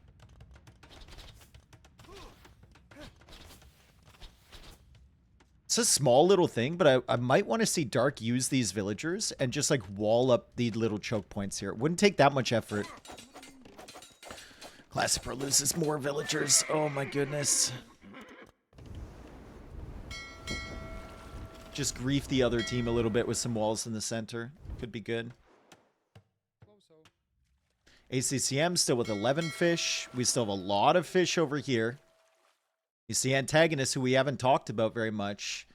It's a small little thing, but I might want to see Dark use these villagers and just, like, wall up the little choke points here. It wouldn't take that much effort. Classic Pro loses more villagers. Oh, my goodness. Just grief the other team a little bit with some walls in the center. Could be good. ACCM still with 11 fish. We still have a lot of fish over here. You see Antagonist, who we haven't talked about very much.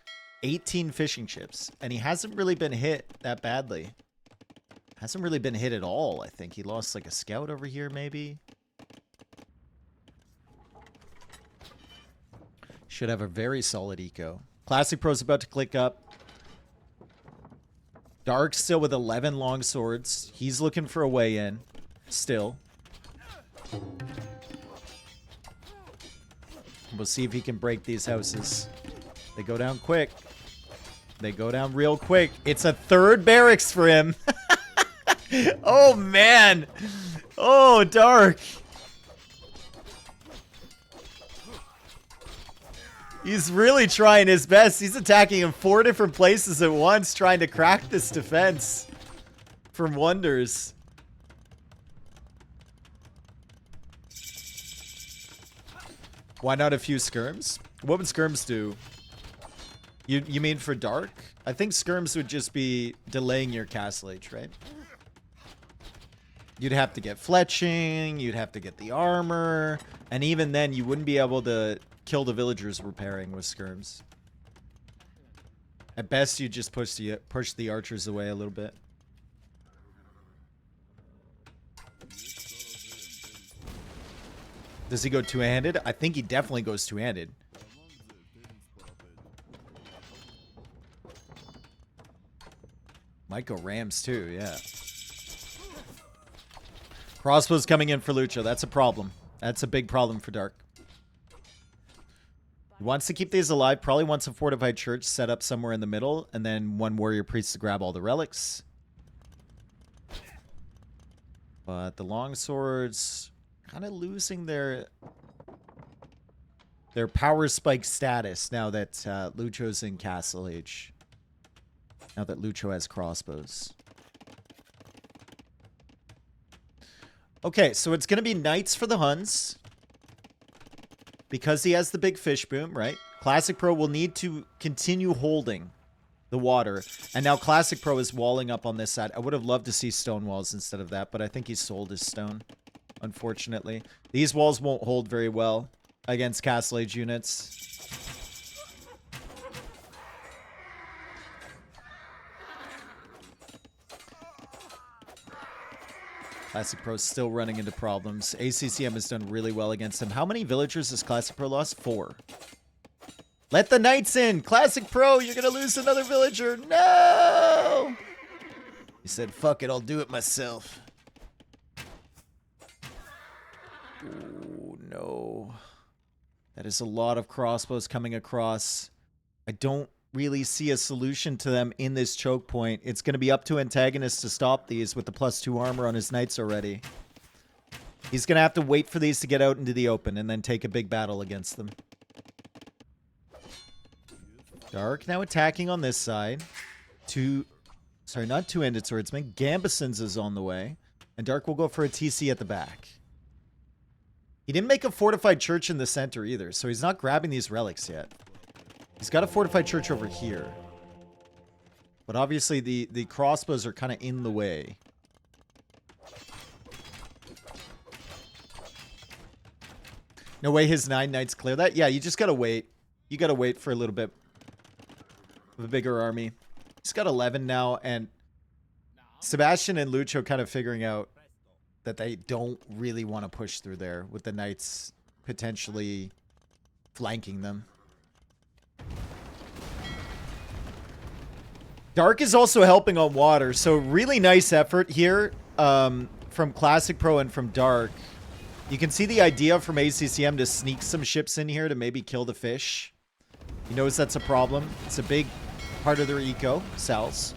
18 fishing chips. And he hasn't really been hit that badly. Hasn't really been hit at all, I think. He lost like a scout over here, maybe. Should have a very solid eco. Classic Pro's about to click up. Dark still with 11 long swords. He's looking for a way in. Still. We'll see if he can break these houses. They go down quick. They go down real quick. It's a third barracks for him. Oh, man. Oh, Dark. He's really trying his best. He's attacking in 4 different places at once, trying to crack this defense from Wonders. Why not a few skirms? What would skirms do? You mean for Dark? I think skirms would just be delaying your Castle Age, right? You'd have to get fletching, you'd have to get the armor, and even then you wouldn't be able to kill the villagers repairing with skirms. At best, you just push the archers away a little bit. Does he go two-handed? I think he definitely goes two-handed. Might go rams too, yeah. Crossbows coming in for Lucho. That's a problem. That's a big problem for Dark. He wants to keep these alive. Probably wants a fortified church set up somewhere in the middle. And then one warrior priest to grab all the relics. But the longswords kind of losing their power spike status now that Lucho's in Castle Age. Now that Lucho has crossbows. Okay, so it's going to be knights for the Huns. Because he has the big fish boom, right? Classic Pro will need to continue holding the water. And now Classic Pro is walling up on this side. I would have loved to see stone walls instead of that, but I think he sold his stone, unfortunately. These walls won't hold very well against Castle Age units. Classic Pro still running into problems. ACCM has done really well against him. How many villagers has Classic Pro lost? 4. Let the knights in! Classic Pro, you're gonna lose another villager! No! He said, fuck it, I'll do it myself. Oh, no. That is a lot of crossbows coming across. I don't really see a solution to them in this choke point. It's going to be up to antagonists to stop these with the +2 armor on his knights already. He's going to have to wait for these to get out into the open and then take a big battle against them. Dark now attacking on this side. Sorry, not two-handed swordsman. Gambeson's is on the way. And Dark will go for a TC at the back. He didn't make a fortified church in the center either, so he's not grabbing these relics yet. He's got a fortified church over here. But obviously the crossbows are kind of in the way. No way his 9 knights clear that? Yeah, you just gotta wait. You gotta wait for a little bit of a bigger army. He's got 11 now, and Sebastian and Lucho kind of figuring out that they don't really want to push through there with the knights potentially flanking them. Dark is also helping on water, so really nice effort here from Classic Pro and from Dark. You can see the idea from ACCM to sneak some ships in here to maybe kill the fish. He knows that's a problem. It's a big part of their eco, SalzZ.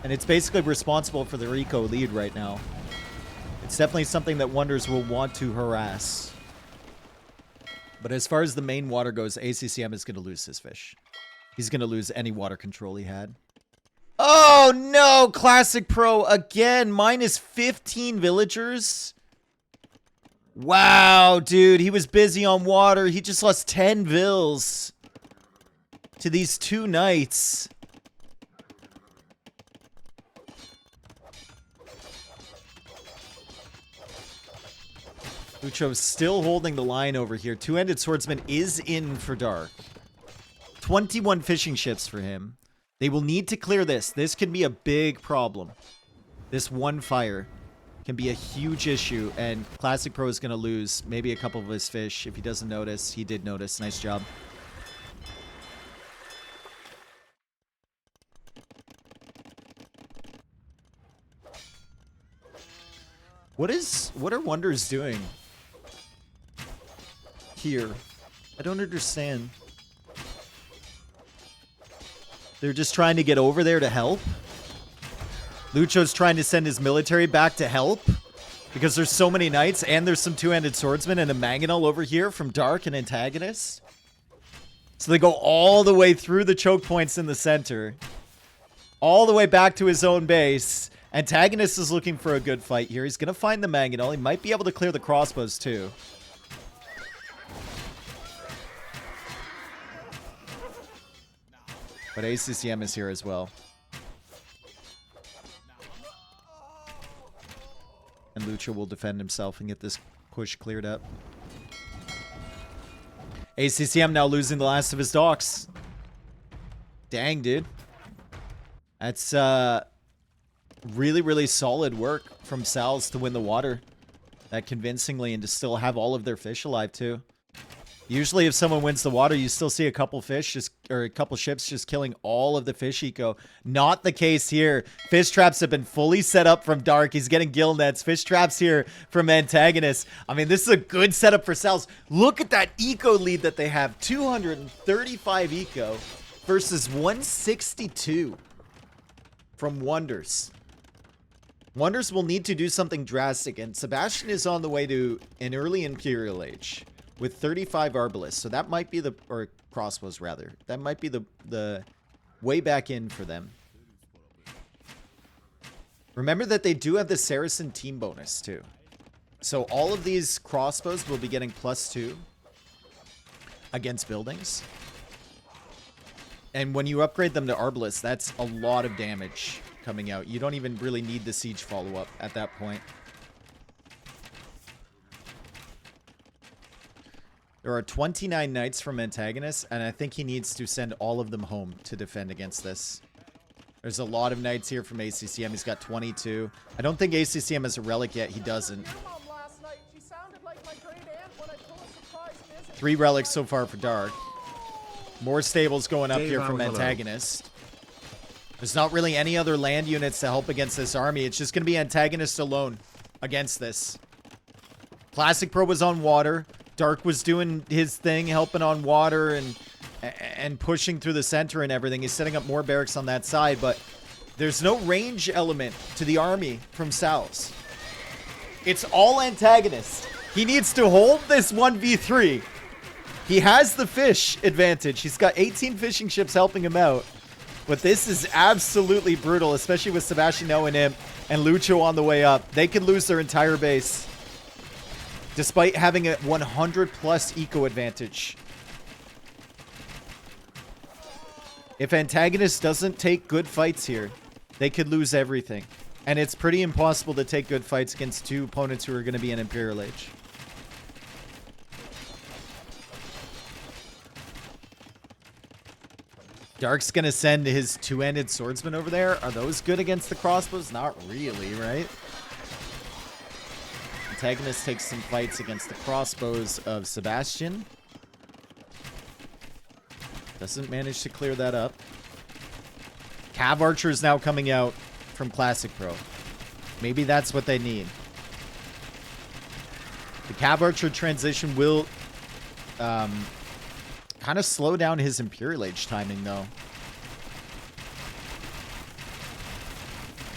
And it's basically responsible for their eco lead right now. It's definitely something that Wonders will want to harass. But as far as the main water goes, ACCM is going to lose his fish. He's going to lose any water control he had. Oh no! Classic Pro again! Minus 15 villagers? Wow, dude. He was busy on water. He just lost 10 vills to these 2 knights. Lucho's still holding the line over here. Two-handed swordsman is in for Dark. 21 fishing ships for him. They will need to clear this. This can be a big problem. This one fire can be a huge issue, and Classic Pro is going to lose maybe a couple of his fish. If he doesn't notice, he did notice. Nice job. What are Wonders doing here? I don't understand. They're just trying to get over there to help. Lucho's trying to send his military back to help because there's so many knights, and there's some two-handed swordsmen and a mangonel over here from Dark and antagonist. So they go all the way through the choke points in the center, all the way back to his own base. Antagonist is looking for a good fight here. He's going to find the mangonel. He might be able to clear the crossbows too. But ACCM is here as well. Lucha will defend himself and get this push cleared up. ACCM now losing the last of his docks. Dang, dude. That's really, really solid work from SalzZ to win the water that convincingly and to still have all of their fish alive too. Usually if someone wins the water, you still see a couple fish or a couple ships just killing all of the fish eco. Not the case here. Fish traps have been fully set up from Dark. He's getting gill nets. Fish traps here from Antagonist. I mean, this is a good setup for SalzZ. Look at that eco lead that they have. 235 eco versus 162 from Wonders. Wonders will need to do something drastic, and Sebastian is on the way to an early Imperial Age with 35 Arbalists. So that might be the, or crossbows rather. That might be the way back in for them. Remember that they do have the Saracen team bonus too. So all of these crossbows will be getting +2 against buildings. And when you upgrade them to Arbalists, that's a lot of damage coming out. You don't even really need the siege follow-up at that point. There are 29 knights from Antagonist, and I think he needs to send all of them home to defend against this. There's a lot of knights here from ACCM. He's got 22. I don't think ACCM has a relic yet. He doesn't. 3 relics so far for Dark. More stables going up here from Antagonist. There's not really any other land units to help against this army. It's just going to be Antagonist alone against this. Classic Pro was on water. Dark was doing his thing, helping on water and pushing through the center and everything. He's setting up more barracks on that side, but there's no range element to the army from SalzZ. It's all Antagonist. He needs to hold this 1v3. He has the fish advantage. He's got 18 fishing ships helping him out. But this is absolutely brutal, especially with Sebastian knowing him and Lucho on the way up. They could lose their entire base despite having a 100+ eco advantage. If Antagonist doesn't take good fights here, they could lose everything. And it's pretty impossible to take good fights against 2 opponents who are going to be in Imperial Age. Dark's going to send his 2-handed swordsman over there. Are those good against the crossbows? Not really, right? Antagonist takes some fights against the crossbows of Sebastian. Doesn't manage to clear that up. Cav Archer is now coming out from Classic Pro. Maybe that's what they need. The Cav Archer transition will kind of slow down his Imperial Age timing, though.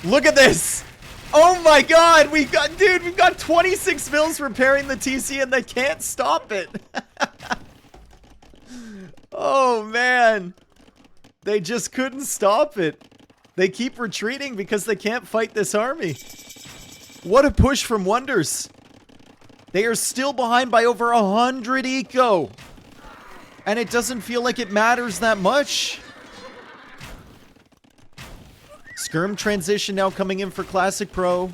Look at this! Oh my god! We've got 26 mils repairing the TC and they can't stop it! Oh man! They just couldn't stop it. They keep retreating because they can't fight this army. What a push from Wonders! They are still behind by over 100 eco! And it doesn't feel like it matters that much. Skirm transition now coming in for Classic Pro.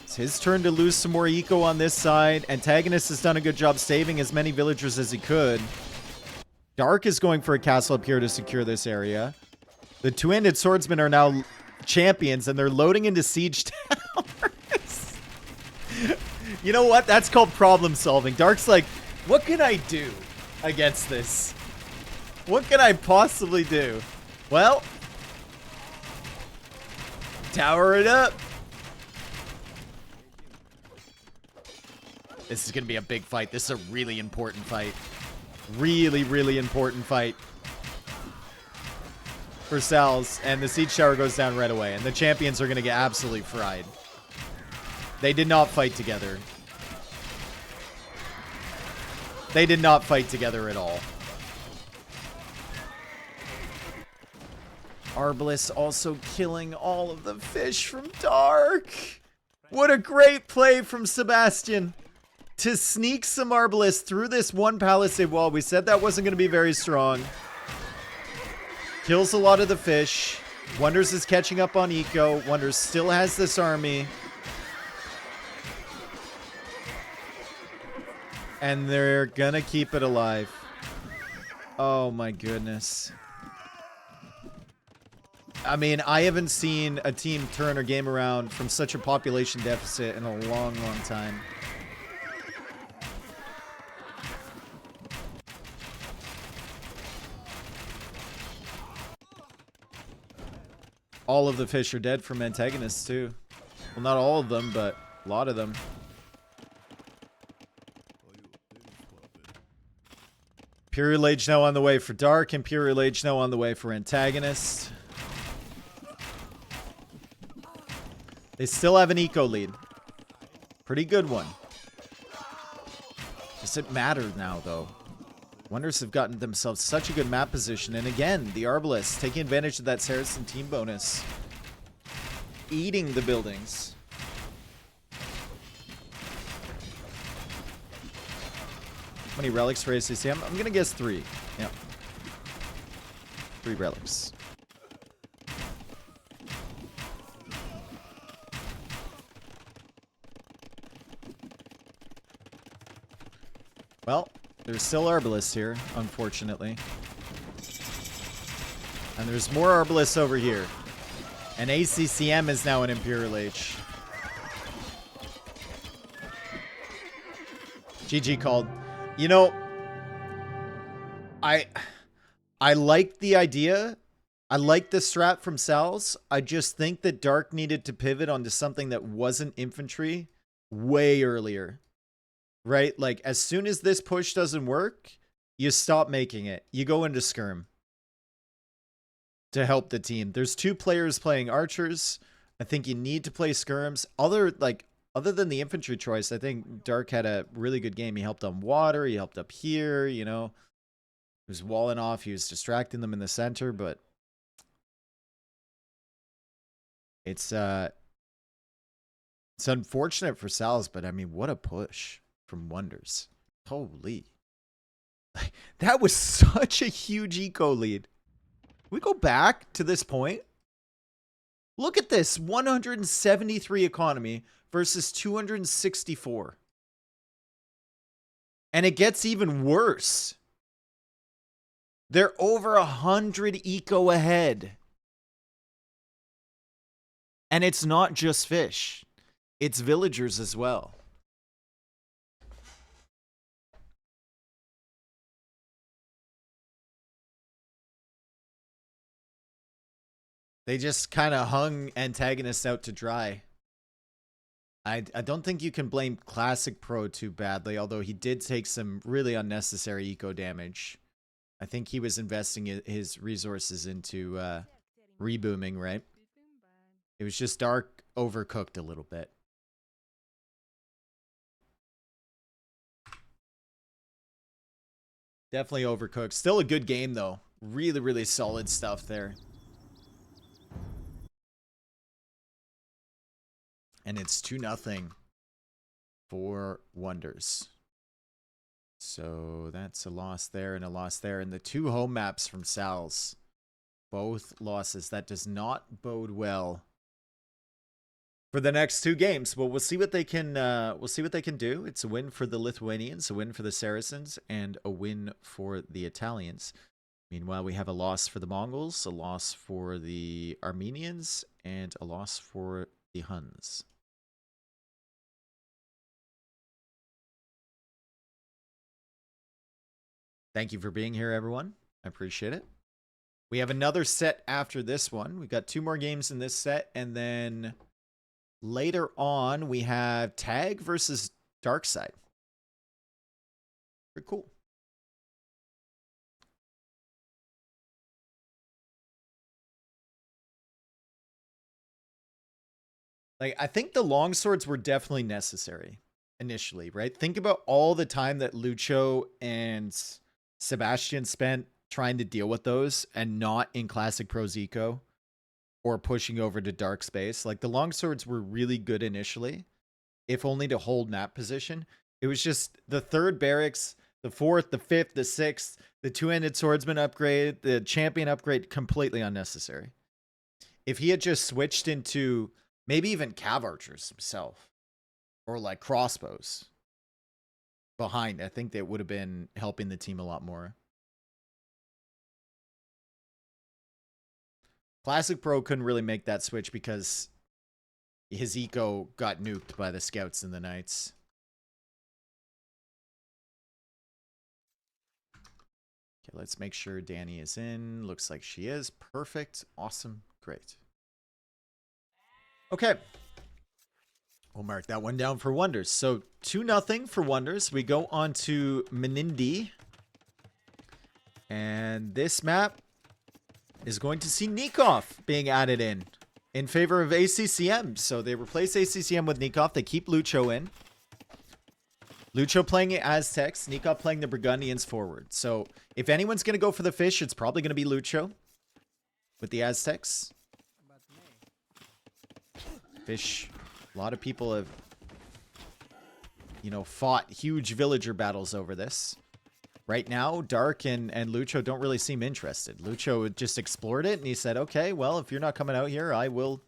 It's his turn to lose some more eco on this side. Antagonist has done a good job saving as many villagers as he could. Dark is going for a castle up here to secure this area. The 2-handed swordsmen are now champions and they're loading into siege towers. You know what? That's called problem solving. Dark's like, what can I do against this? What can I possibly do? Well, tower it up. This is going to be a big fight. This is a really important fight. Really, really important fight for SalzZ. And the siege tower goes down right away. And the champions are going to get absolutely fried. They did not fight together. They did not fight together at all. Arbalest also killing all of the fish from Dark. What a great play from Sebastian to sneak some Arbalest through this one palisade wall. We said that wasn't going to be very strong. Kills a lot of the fish. Wonders is catching up on Eco. Wonders still has this army. And they're gonna keep it alive. Oh my goodness. I mean, I haven't seen a team turn a game around from such a population deficit in a long, long time. All of the fish are dead from antagonists too. Well, not all of them, but a lot of them. Imperial Age now on the way for Dark. Imperial Age now on the way for Antagonist. They still have an eco lead. Pretty good one. Does it matter now, though? Wonders have gotten themselves such a good map position. And again, the Arbalists taking advantage of that Saracen team bonus. Eating the buildings. How many relics for ACC? I'm going to guess 3. Yeah. 3 relics. Well, there's still Arbalists here, unfortunately. And there's more Arbalists over here. And ACCM is now an Imperial Age. GG called. You know, I like the idea. I like the strat from SalzZ. I just think that Dark needed to pivot onto something that wasn't infantry way earlier. Right? Like, as soon as this push doesn't work, you stop making it. You go into Skirm to help the team. There's 2 players playing archers. I think you need to play Skirms. Other than the infantry choice, I think Dark had a really good game. He helped on water. He helped up here, you know. He was walling off. He was distracting them in the center, but it's unfortunate for SalzZ, but I mean, what a push from Wonders. Holy. That was such a huge eco lead. We go back to this point. Look at this. 173 economy versus 264. And it gets even worse. They're over 100 eco ahead. And it's not just fish. It's villagers as well. They just kind of hung antagonists out to dry. I don't think you can blame Classic Pro too badly, although he did take some really unnecessary eco damage. I think he was investing his resources into rebooming, right? It was just Dark overcooked a little bit. Definitely overcooked. Still a good game, though. Really, really solid stuff there. And it's 2-0 for Wonders. So that's a loss there and a loss there. And the 2 home maps from SalzZ. Both losses. That does not bode well for the next 2 games. Well, we'll see what they can do. It's a win for the Lithuanians, a win for the Saracens, and a win for the Italians. Meanwhile, we have a loss for the Mongols, a loss for the Armenians, and a loss for the Huns. Thank you for being here, everyone. I appreciate it. We have another set after this one. We've got 2 more games in this set, and then later on, we have Tag versus Darkside. Pretty cool. Like, I think the longswords were definitely necessary initially, right? Think about all the time that Lucho and Sebastian spent trying to deal with those and not in Classic Pro's Eco or pushing over to Dark Space. Like, the longswords were really good initially, if only to hold map position. It was just the 3rd barracks, the 4th, the 5th, the 6th, the 2-handed swordsman upgrade, the champion upgrade, completely unnecessary. If he had just switched into maybe even cav archers himself, or like crossbows behind, I think that would have been helping the team a lot more. Classic Pro couldn't really make that switch because his eco got nuked by the scouts and the knights. Okay, let's make sure Danny is in. Looks like she is. Perfect. Awesome. Great. Okay. We'll mark that one down for Wonders. So 2-0 for Wonders. We go on to Menindi. And this map is going to see Nikov being added in favor of ACCM. So they replace ACCM with Nikov. They keep Lucho in. Lucho playing Aztecs, Nikov playing the Burgundians forward. So if anyone's going to go for the fish, it's probably going to be Lucho with the Aztecs. Fish, a lot of people have, you know, fought huge villager battles over this. Right now, Dark and Lucho don't really seem interested. Lucho just explored it, and he said, okay, well, if you're not coming out here, I will,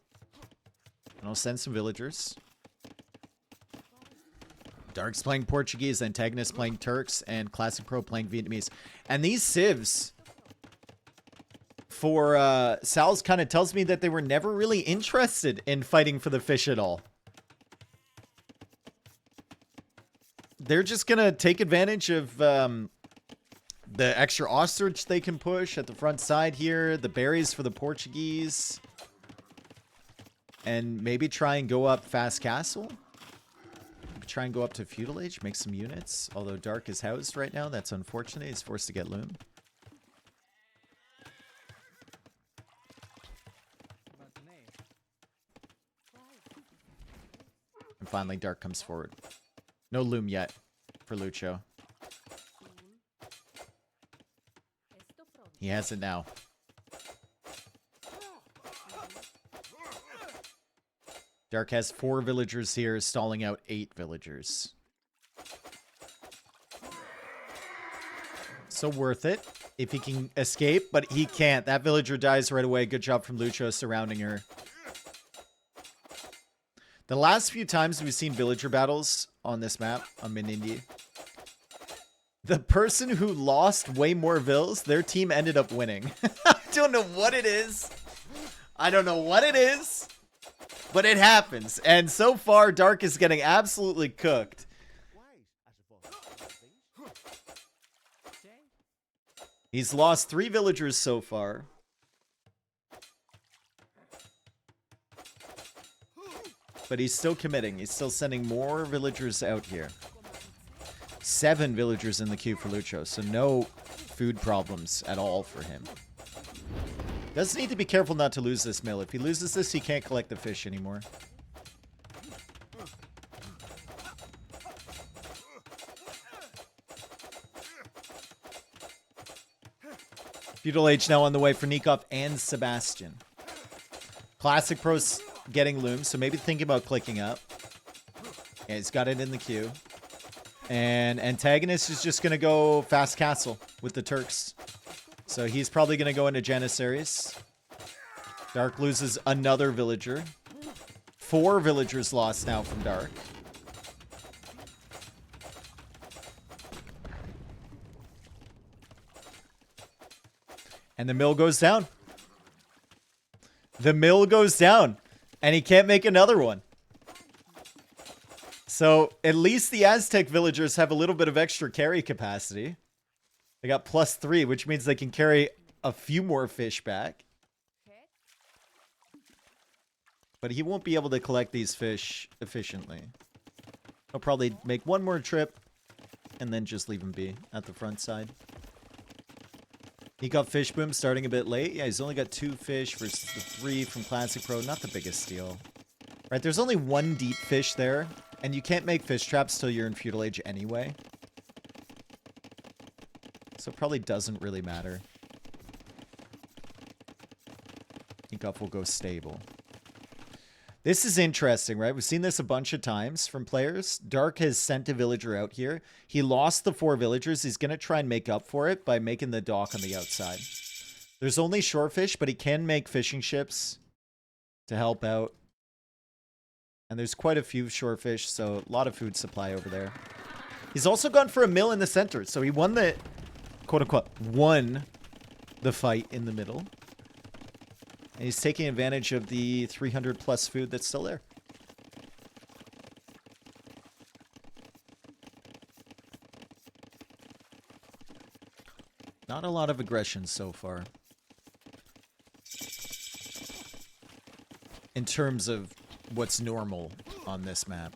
and I'll send some villagers. Dark's playing Portuguese, Antagonist playing Turks, and Classic Pro playing Vietnamese. And these civs for SalzZ kind of tells me that they were never really interested in fighting for the fish at all. They're just going to take advantage of the extra ostrich they can push at the front side here, the berries for the Portuguese, and maybe try and go up Fast Castle. Try and go up to Feudal Age, make some units. Although Dark is housed right now, that's unfortunate. He's forced to get Loom. And finally, Dark comes forward. No Loom yet for Lucho. He has it now. Dark has 4 villagers here, stalling out 8 villagers. So worth it if he can escape, but he can't. That villager dies right away. Good job from Lucho surrounding her. The last few times we've seen villager battles on this map, on Menindi, the person who lost way more vills, their team ended up winning. I don't know what it is. I don't know what it is. But it happens. And so far, Dark is getting absolutely cooked. He's lost 3 villagers so far. But he's still committing. He's still sending more villagers out here. 7 villagers in the queue for Lucho. So no food problems at all for him. Does need to be careful not to lose this mill. If he loses this, he can't collect the fish anymore. Feudal Age now on the way for Nikov and Sebastian. Classic Pro's getting Loom, so maybe thinking about clicking up. Yeah, he's got it in the queue. And Antagonist is just going to go Fast Castle with the Turks. So he's probably going to go into Janissaries. Dark loses another villager. 4 villagers lost now from Dark. And the mill goes down. The mill goes down. And he can't make another one. So at least the Aztec villagers have a little bit of extra carry capacity. They got +3, which means they can carry a few more fish back. But he won't be able to collect these fish efficiently. He'll probably make one more trip and then just leave him be at the front side. He got Fish Boom starting a bit late. Yeah, he's only got 2 fish versus the 3 from Classic Pro. Not the biggest deal. Right, there's only 1 deep fish there. And you can't make fish traps till you're in Feudal Age anyway. So it probably doesn't really matter. Nikov will go stable. This is interesting, right? We've seen this a bunch of times from players. Dark has sent a villager out here. He lost the 4 villagers. He's going to try and make up for it by making the dock on the outside. There's only shorefish, but he can make fishing ships to help out. And there's quite a few shorefish, so a lot of food supply over there. He's also gone for a mill in the center, so he won the, quote-unquote, won the fight in the middle. And he's taking advantage of the 300 plus food that's still there. Not a lot of aggression so far. In terms of what's normal on this map.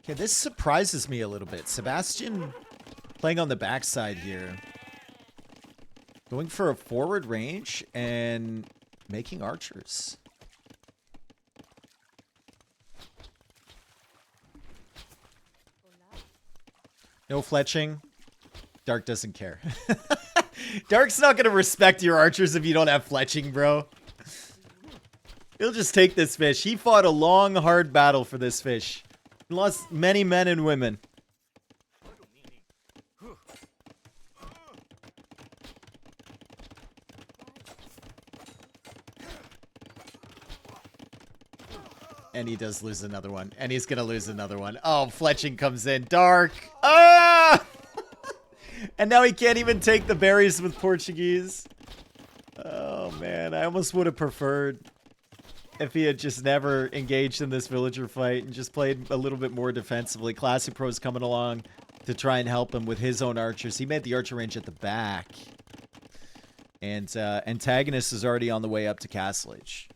Okay, this surprises me a little bit. Sebastian playing on the backside here. Going for a forward range and making archers. No fletching. Dark doesn't care. Dark's not going to respect your archers if you don't have fletching, bro. He'll just take this fish. He fought a long, hard battle for this fish. He lost many men and women. And he does lose another one. And he's going to lose another one. Oh, fletching comes in. Dark. Ah! And now he can't even take the berries with Portuguese. Oh, man. I almost would have preferred if he had just never engaged in this villager fight and just played a little bit more defensively. Classic Pro's coming along to try and help him with his own archers. He made the archer range at the back. And Antagonist is already on the way up to Castle Age.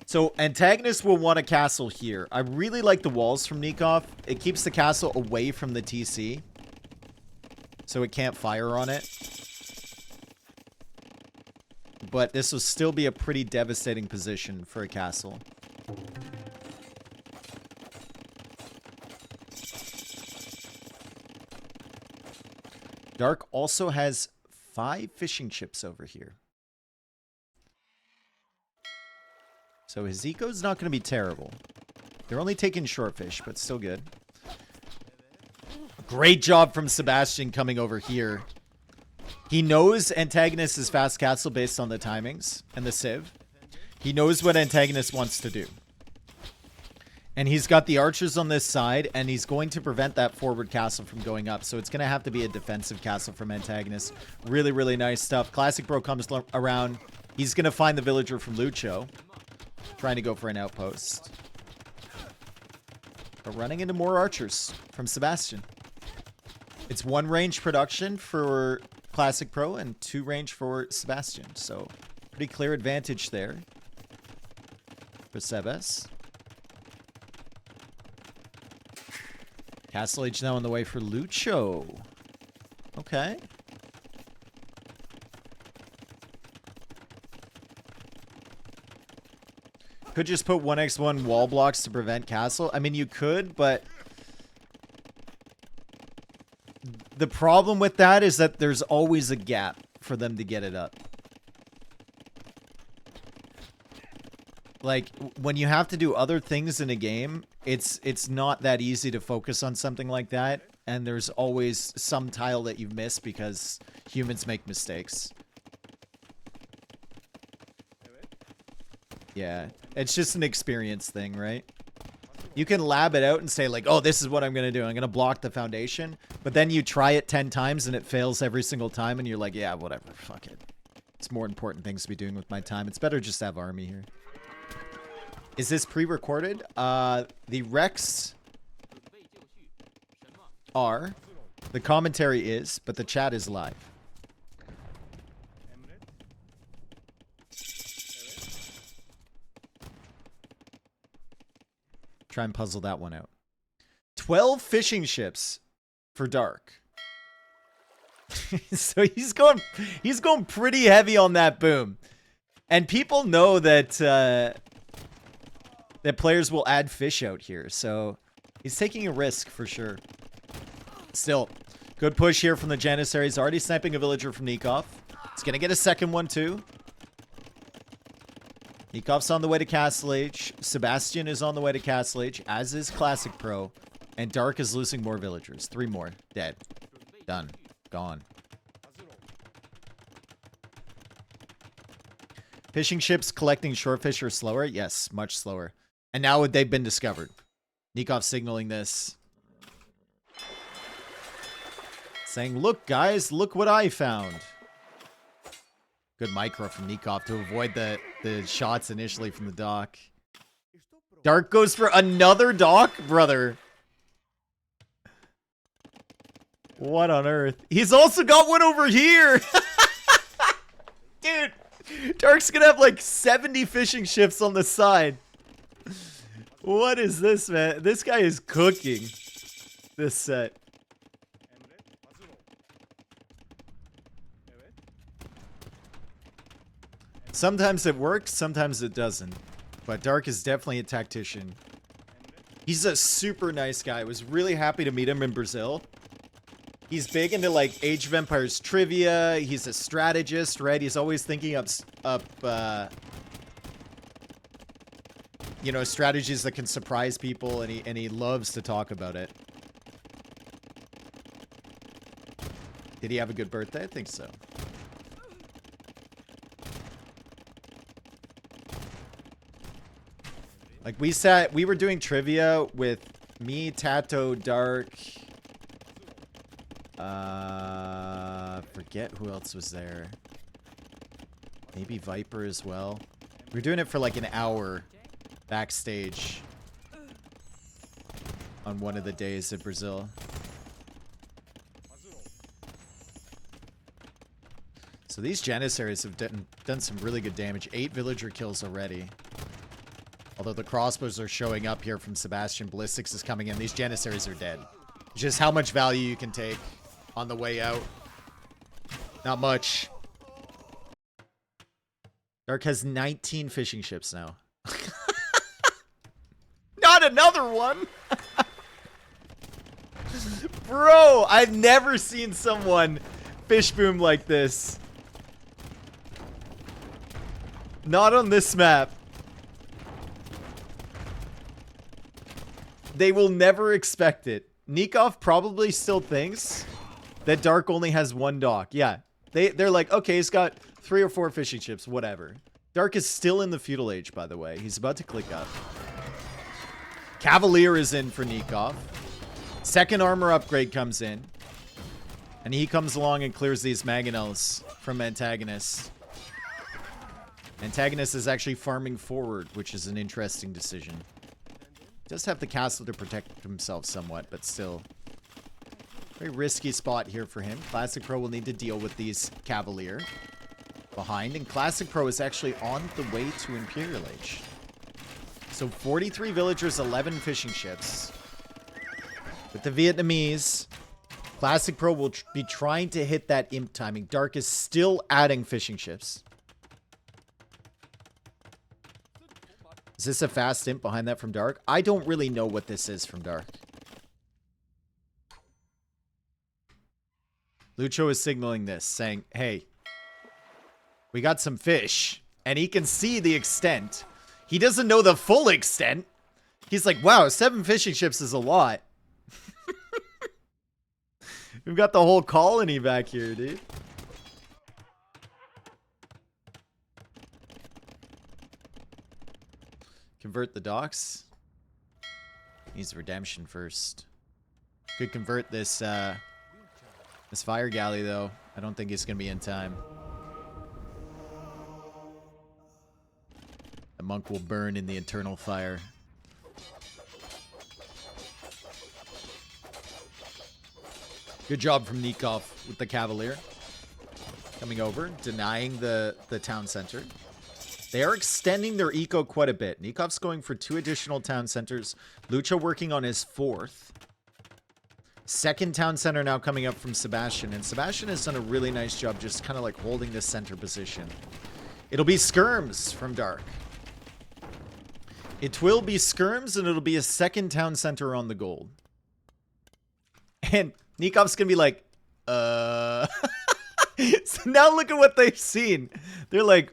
So, Antagonist will want a castle here. I really like the walls from Nikov. It keeps the castle away from the TC. So it can't fire on it. But this will still be a pretty devastating position for a castle. Dark also has 5 fishing ships over here. So his eco's not going to be terrible. They're only taking shortfish, but still good. Great job from Sebastian coming over here. He knows Antagonist is fast castle based on the timings and the civ. He knows what Antagonist wants to do. And he's got the archers on this side, and he's going to prevent that forward castle from going up. So it's going to have to be a defensive castle from Antagonist. Really, really nice stuff. Classic Bro comes around. He's going to find the villager from Lucho. Trying to go for an outpost. But running into more archers from Sebastian. It's 1 range production for Classic Pro and 2 range for Sebastian. So, pretty clear advantage there for Sebas. Castle Age now on the way for Lucho. Okay. Could just put 1x1 wall blocks to prevent castle. I mean, you could, but the problem with that is that there's always a gap for them to get it up. Like, when you have to do other things in a game, it's not that easy to focus on something like that. And there's always some tile that you've missed because humans make mistakes. Yeah, it's just an experience thing, right? You can lab it out and say like, oh, this is what I'm going to do. I'm going to block the foundation. But then you try it 10 times and it fails every single time. And you're like, yeah, whatever. Fuck it. It's more important things to be doing with my time. It's better just to have army here. Is this pre-recorded? The Rex are. The commentary is, but the chat is live. Try and puzzle that one out. 12 fishing ships for Dark. So he's going pretty heavy on that boom. And people know that that players will add fish out here. So he's taking a risk for sure. Still, good push here from the Janissary. He's already sniping a villager from Nikov. He's going to get a second one too. Nikov's on the way to Castle Age. Sebastian is on the way to Castle Age, as is Classic Pro. And Dark is losing more villagers. 3 more. Dead. Done. Gone. Fishing ships collecting shorefish are slower? Yes, much slower. And now they've been discovered. Nikov signaling this. Saying, look, guys, look what I found. Good micro from Nikov to avoid the shots initially from the dock. Dark goes for another dock? Brother. What on earth? He's also got one over here! Dude, Dark's gonna have like 70 fishing ships on the side. What is this, man? This guy is cooking this set. Sometimes it works, sometimes it doesn't. But Dark is definitely a tactician. He's a super nice guy. I was really happy to meet him in Brazil. He's big into like Age of Empires trivia. He's a strategist, right? He's always thinking up you know, strategies that can surprise people, and he loves to talk about it. Did he have a good birthday? I think so. Like we were doing trivia with me, Tato, Dark. Forget who else was there. Maybe Viper as well. We were doing it for like an hour backstage on one of the days in Brazil. So these Janissaries have done some really good damage. 8 villager kills already. Although the crossbows are showing up here from Sebastian. Ballistics is coming in. These Janissaries are dead. Just how much value you can take on the way out. Not much. Dark has 19 fishing ships now. Not another one! Bro, I've never seen someone fish boom like this. Not on this map. They will never expect it. Nikov probably still thinks that Dark only has one dock. Yeah, they're like, okay, he's got 3 or 4 fishing ships, whatever. Dark is still in the feudal age, by the way. He's about to click up. Cavalier is in for Nikov. Second armor upgrade comes in. And he comes along and clears these mangonels from Antagonist. Antagonist is actually farming forward, which is an interesting decision. Does have the castle to protect himself somewhat, but still. Very risky spot here for him. Classic Pro will need to deal with these Cavalier behind. And Classic Pro is actually on the way to Imperial Age. So 43 villagers, 11 fishing ships. With the Vietnamese, Classic Pro will be trying to hit that imp timing. Dark is still adding fishing ships. Is this a fast imp behind that from Dark? I don't really know what this is from Dark. Lucho is signaling this, saying, hey, we got some fish. And he can see the extent. He doesn't know the full extent. He's like, wow, 7 fishing ships is a lot. We've got the whole colony back here, dude. Convert the docks. Needs redemption first. Could convert this this fire galley though. I don't think it's gonna be in time. The monk will burn in the eternal fire. Good job from Nikov with the Cavalier. Coming over, denying the town center. They are extending their eco quite a bit. Nikov's going for 2 additional town centers. Lucha working on his 4th. Second town center now coming up from Sebastian. And Sebastian has done a really nice job just kind of like holding the center position. It'll be skirms from Dark. It will be skirms and it'll be a second town center on the gold. And Nikov's going to be like, So now look at what they've seen. They're like,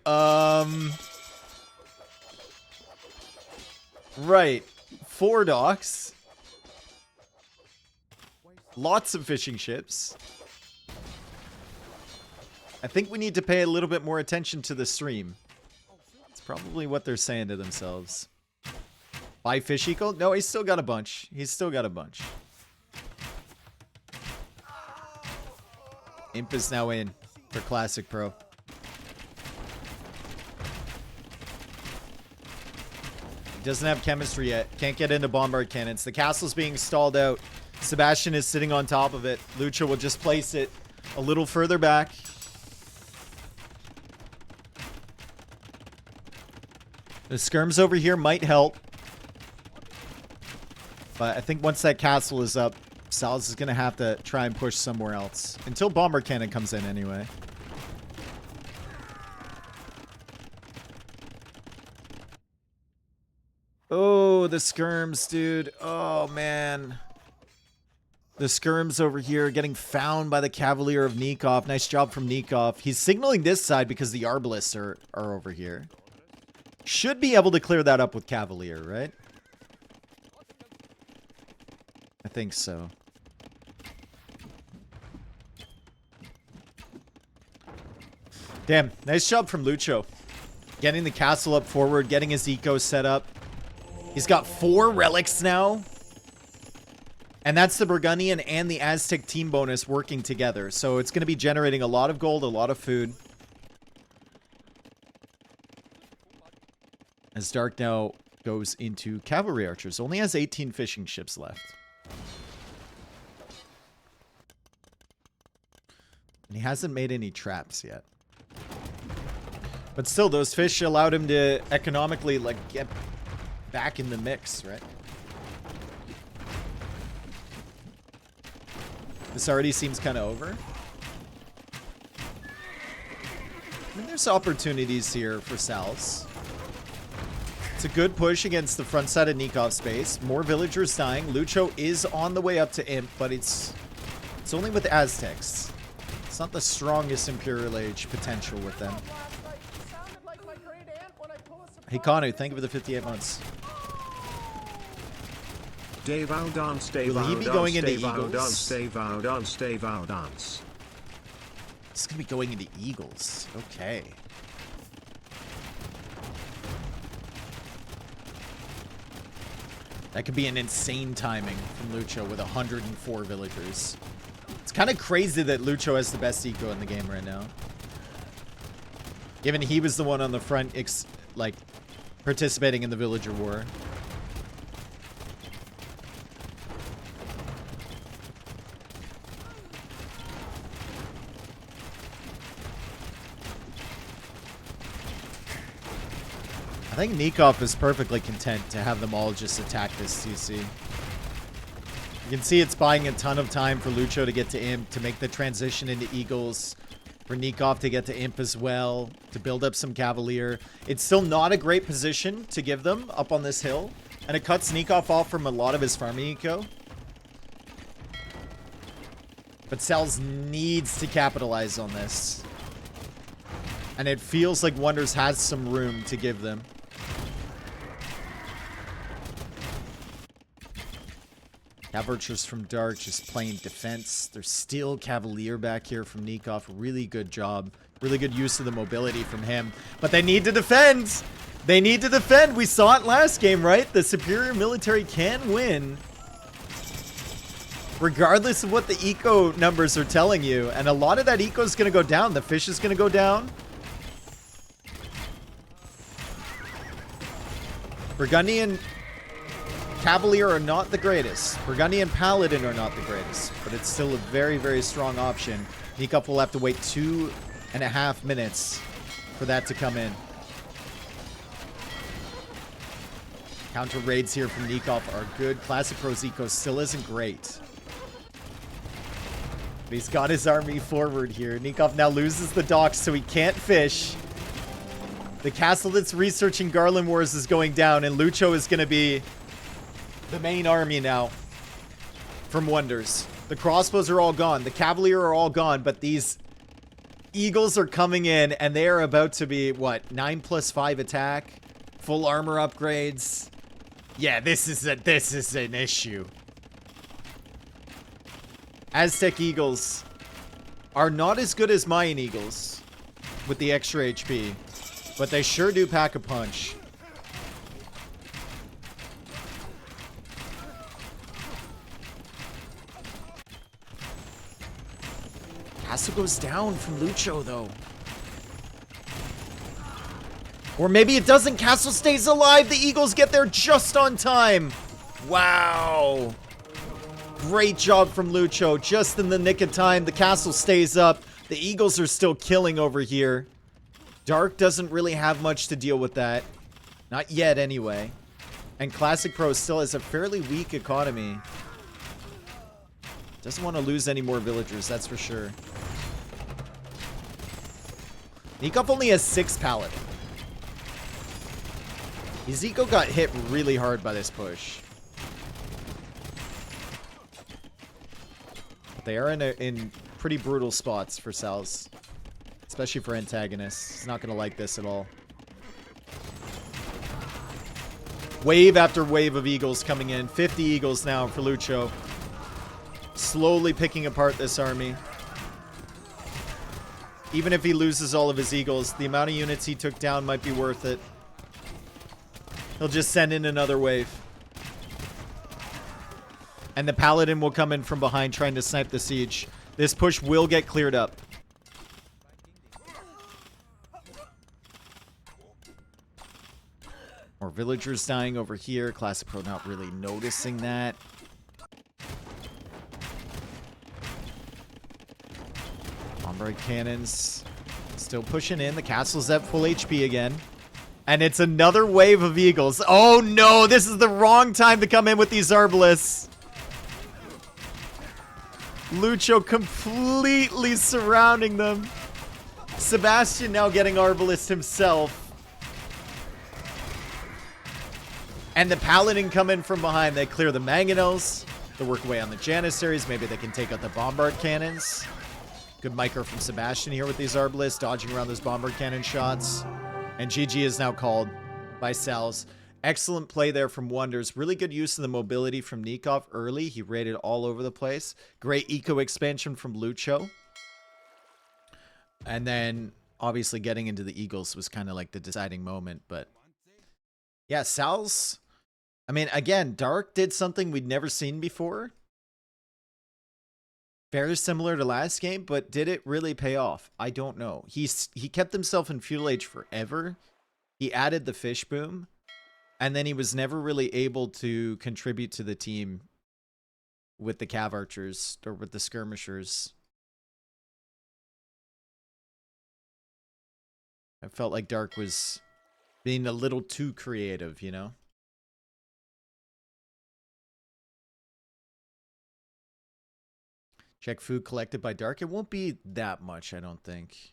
right. 4 docks. Lots of fishing ships. I think we need to pay a little bit more attention to the stream. probably what they're saying to themselves. Buy fish eco? No, he's still got a bunch. He's still got a bunch. Imp is now in for Classic Pro. He doesn't have chemistry yet. Can't get into bombard cannons. The castle's being stalled out. Sebastian is sitting on top of it. Lucha will just place it a little further back. The skirms over here might help. But I think once that castle is up, SalzZ is going to have to try and push somewhere else. Until bomber cannon comes in anyway. Oh, the skirms, dude. Oh, man. The skirms over here getting found by the Cavalier of Nikov. Nice job from Nikov. He's signaling this side because the Arbalists are over here. Should be able to clear that up with Cavalier, right? I think so. Damn, nice job from Lucho. Getting the castle up forward, getting his eco set up. He's got 4 relics now. And that's the Burgundian and the Aztec team bonus working together. So it's going to be generating a lot of gold, a lot of food. As Dark now goes into cavalry archers. Only has 18 fishing ships left. And he hasn't made any traps yet. But still, those fish allowed him to economically, like, get back in the mix, right? This already seems kind of over. I mean, there's opportunities here for SalzZ. It's a good push against the front side of Nikov's base. More villagers dying. Lucho is on the way up to Imp, but it's only with Aztecs. It's not the strongest Imperial Age potential with them. Hey, Kanu, thank you for the 58 months. Will he be going into Eagles? It's going to be going into Eagles. Okay. That could be an insane timing from Lucho with 104 villagers. It's kind of crazy that Lucho has the best eco in the game right now. Given he was the one on the front, like, participating in the villager war. I think Nikov is perfectly content to have them all just attack this CC. You can see it's buying a ton of time for Lucho to get to Imp, to make the transition into Eagles, for Nikov to get to Imp as well, to build up some Cavalier. It's still not a great position to give them up on this hill, and it cuts Nikov off from a lot of his farming eco. But SalzZ needs to capitalize on this. And it feels like Wonders has some room to give them. Cav Archers from Dark just playing defense. There's still Cavalier back here from Nikov. Really good job. Really good use of the mobility from him. But they need to defend! They need to defend! We saw it last game, right? The superior military can win. Regardless of what the eco numbers are telling you. And a lot of that eco is going to go down. The fish is going to go down. Burgundian Cavalier are not the greatest. Burgundian Paladin are not the greatest. But it's still a very, very strong option. Nikov will have to wait 2.5 minutes for that to come in. Counter raids here from Nikov are good. Classic Pro's eco still isn't great. But he's got his army forward here. Nikov now loses the docks, so he can't fish. The castle that's researching Garland Wars is going down, and Lucho is going to be the main army now from Wonders. The crossbows are all gone. The Cavalier are all gone, but these Eagles are coming in, and they are about to be, what, 9+5 attack? Full armor upgrades. Yeah, this is an issue. Aztec Eagles are not as good as Mayan Eagles with the extra HP. But they sure do pack a punch. Castle goes down from Lucho, though. Or maybe it doesn't. Castle stays alive. The Eagles get there just on time. Wow. Great job from Lucho. Just in the nick of time. The Castle stays up. The Eagles are still killing over here. Dark doesn't really have much to deal with that. Not yet, anyway. And Classic Pro still has a fairly weak economy. Doesn't want to lose any more villagers, that's for sure. Nikov only has 6 paladin. Ezeko got hit really hard by this push. They are in pretty brutal spots for Salz. Especially for antagonists. He's not going to like this at all. Wave after wave of Eagles coming in. 50 Eagles now for Lucho. Slowly picking apart this army. Even if he loses all of his Eagles, the amount of units he took down might be worth it. He'll just send in another wave. And the Paladin will come in from behind trying to snipe the siege. This push will get cleared up. More villagers dying over here. Classic Pro not really noticing that. Bombard cannons still pushing in. The castle's at full HP again. And it's another wave of Eagles. Oh no, this is the wrong time to come in with these Arbalists. Lucho completely surrounding them. Sebastian now getting Arbalist himself. And the Paladin come in from behind. They clear the Mangonels. They work away on the Janissaries. Maybe they can take out the Bombard cannons. Good micro from Sebastian here with these Arbalists, dodging around those Bombard cannon shots. And GG is now called by Salz. Excellent play there from Wonders. Really good use of the mobility from Nikov early. He raided all over the place. Great eco expansion from Lucho. And then, obviously, getting into the Eagles was kind of like the deciding moment. But, yeah, Salz... I mean, again, Dark did something we'd never seen before. Very similar to last game, but did it really pay off? I don't know. He kept himself in Feudal Age forever. He added the Fish Boom. And then he was never really able to contribute to the team with the Cav Archers or with the Skirmishers. I felt like Dark was being a little too creative, you know? Check food collected by Dark. It won't be that much, I don't think.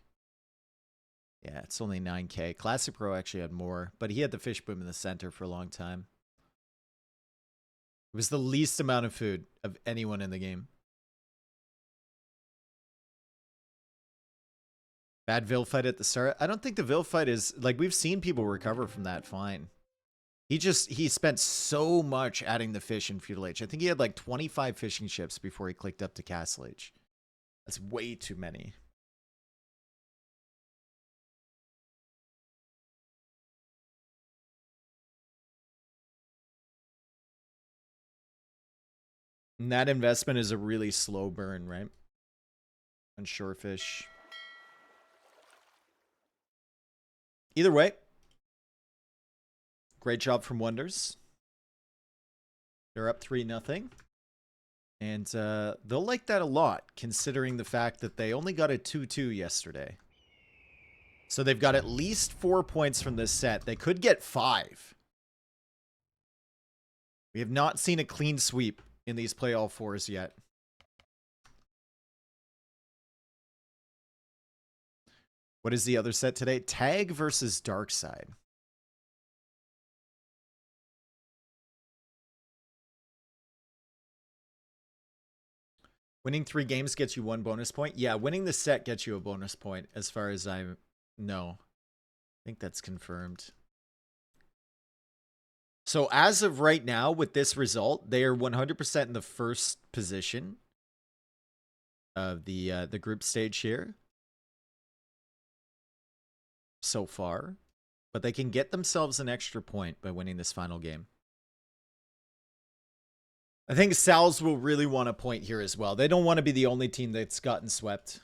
Yeah, it's only 9k. Classic Pro actually had more, but he had the Fish Boom in the center for a long time. It was the least amount of food of anyone in the game. Bad Vil fight at the start. I don't think the Vil fight is... Like, we've seen people recover from that fine. He spent so much adding the fish in Feudal Age. I think he had like 25 fishing ships before he clicked up to Castle Age. That's way too many. And that investment is a really slow burn, right? On Shorefish. Either way. Great job from Wonders. They're up 3-0. And they'll like that a lot, considering the fact that they only got a 2-2 yesterday. So they've got at least 4 points from this set. They could get 5. We have not seen a clean sweep in these play all fours yet. What is the other set today? Tag versus Darkside. Winning 3 games gets you 1 bonus point. Yeah, winning the set gets you a bonus point, as far as I know. I think that's confirmed. So as of right now, with this result, they are 100% in the first position of the group stage here. So far. But they can get themselves an extra point by winning this final game. I think SalzZ will really want a point here as well. They don't want to be the only team that's gotten swept.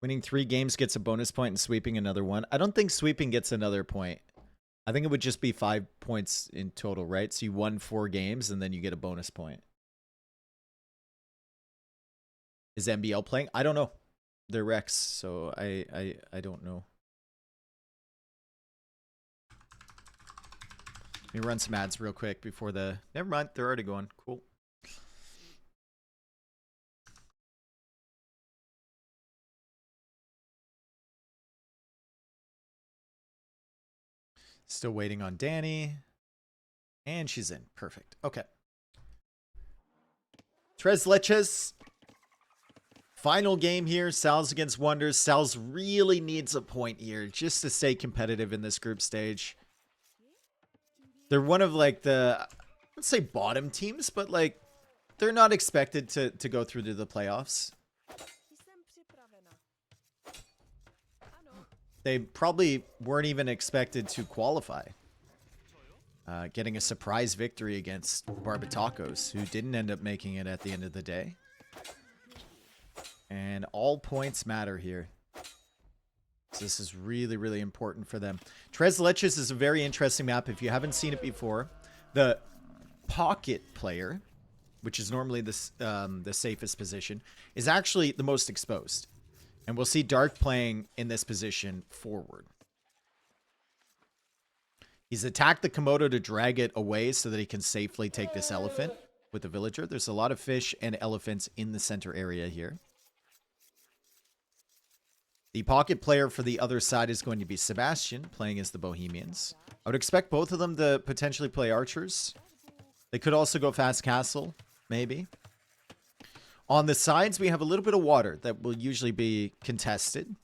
Winning 3 games gets a bonus point and sweeping another one. I don't think sweeping gets another point. I think it would just be 5 points in total, right? So you won 4 games and then you get a bonus point. Is MBL playing? I don't know. They're Rex, so I don't know. Let me run some ads real quick before the... Never mind, they're already going. Cool. Still waiting on Danny. And she's in. Perfect. Okay. Tres Leches. Final game here. SalzZ against Wonders. SalzZ really needs a point here just to stay competitive in this group stage. They're one of like the, let's say bottom teams, but like they're not expected to go through to the playoffs. They probably weren't even expected to qualify. Getting a surprise victory against Barbatacos, who didn't end up making it at the end of the day. And all points matter here. So this is really, really important for them. Tres Leches is a very interesting map if you haven't seen it before. The pocket player, which is normally the safest position, is actually the most exposed. And we'll see Dark playing in this position forward. He's attacked the Komodo to drag it away so that he can safely take this elephant with the villager. There's a lot of fish and elephants in the center area here. The pocket player for the other side is going to be Sebastian, playing as the Bohemians. I would expect both of them to potentially play archers. They could also go fast castle, maybe. On the sides, we have a little bit of water that will usually be contested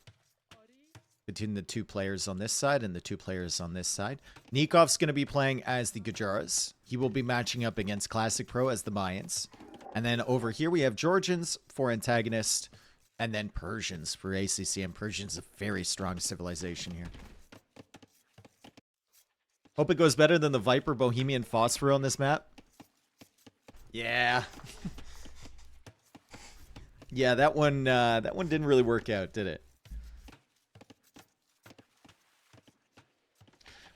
between the 2 players on this side and the 2 players on this side. Nikov's going to be playing as the Gujaras. He will be matching up against Classic Pro as the Mayans. And then over here, we have Georgians for antagonist. And then Persians for ACC. And Persians a very strong civilization here. Hope it goes better than the Viper Bohemian Phosphor on this map. Yeah. Yeah, that one didn't really work out, did it?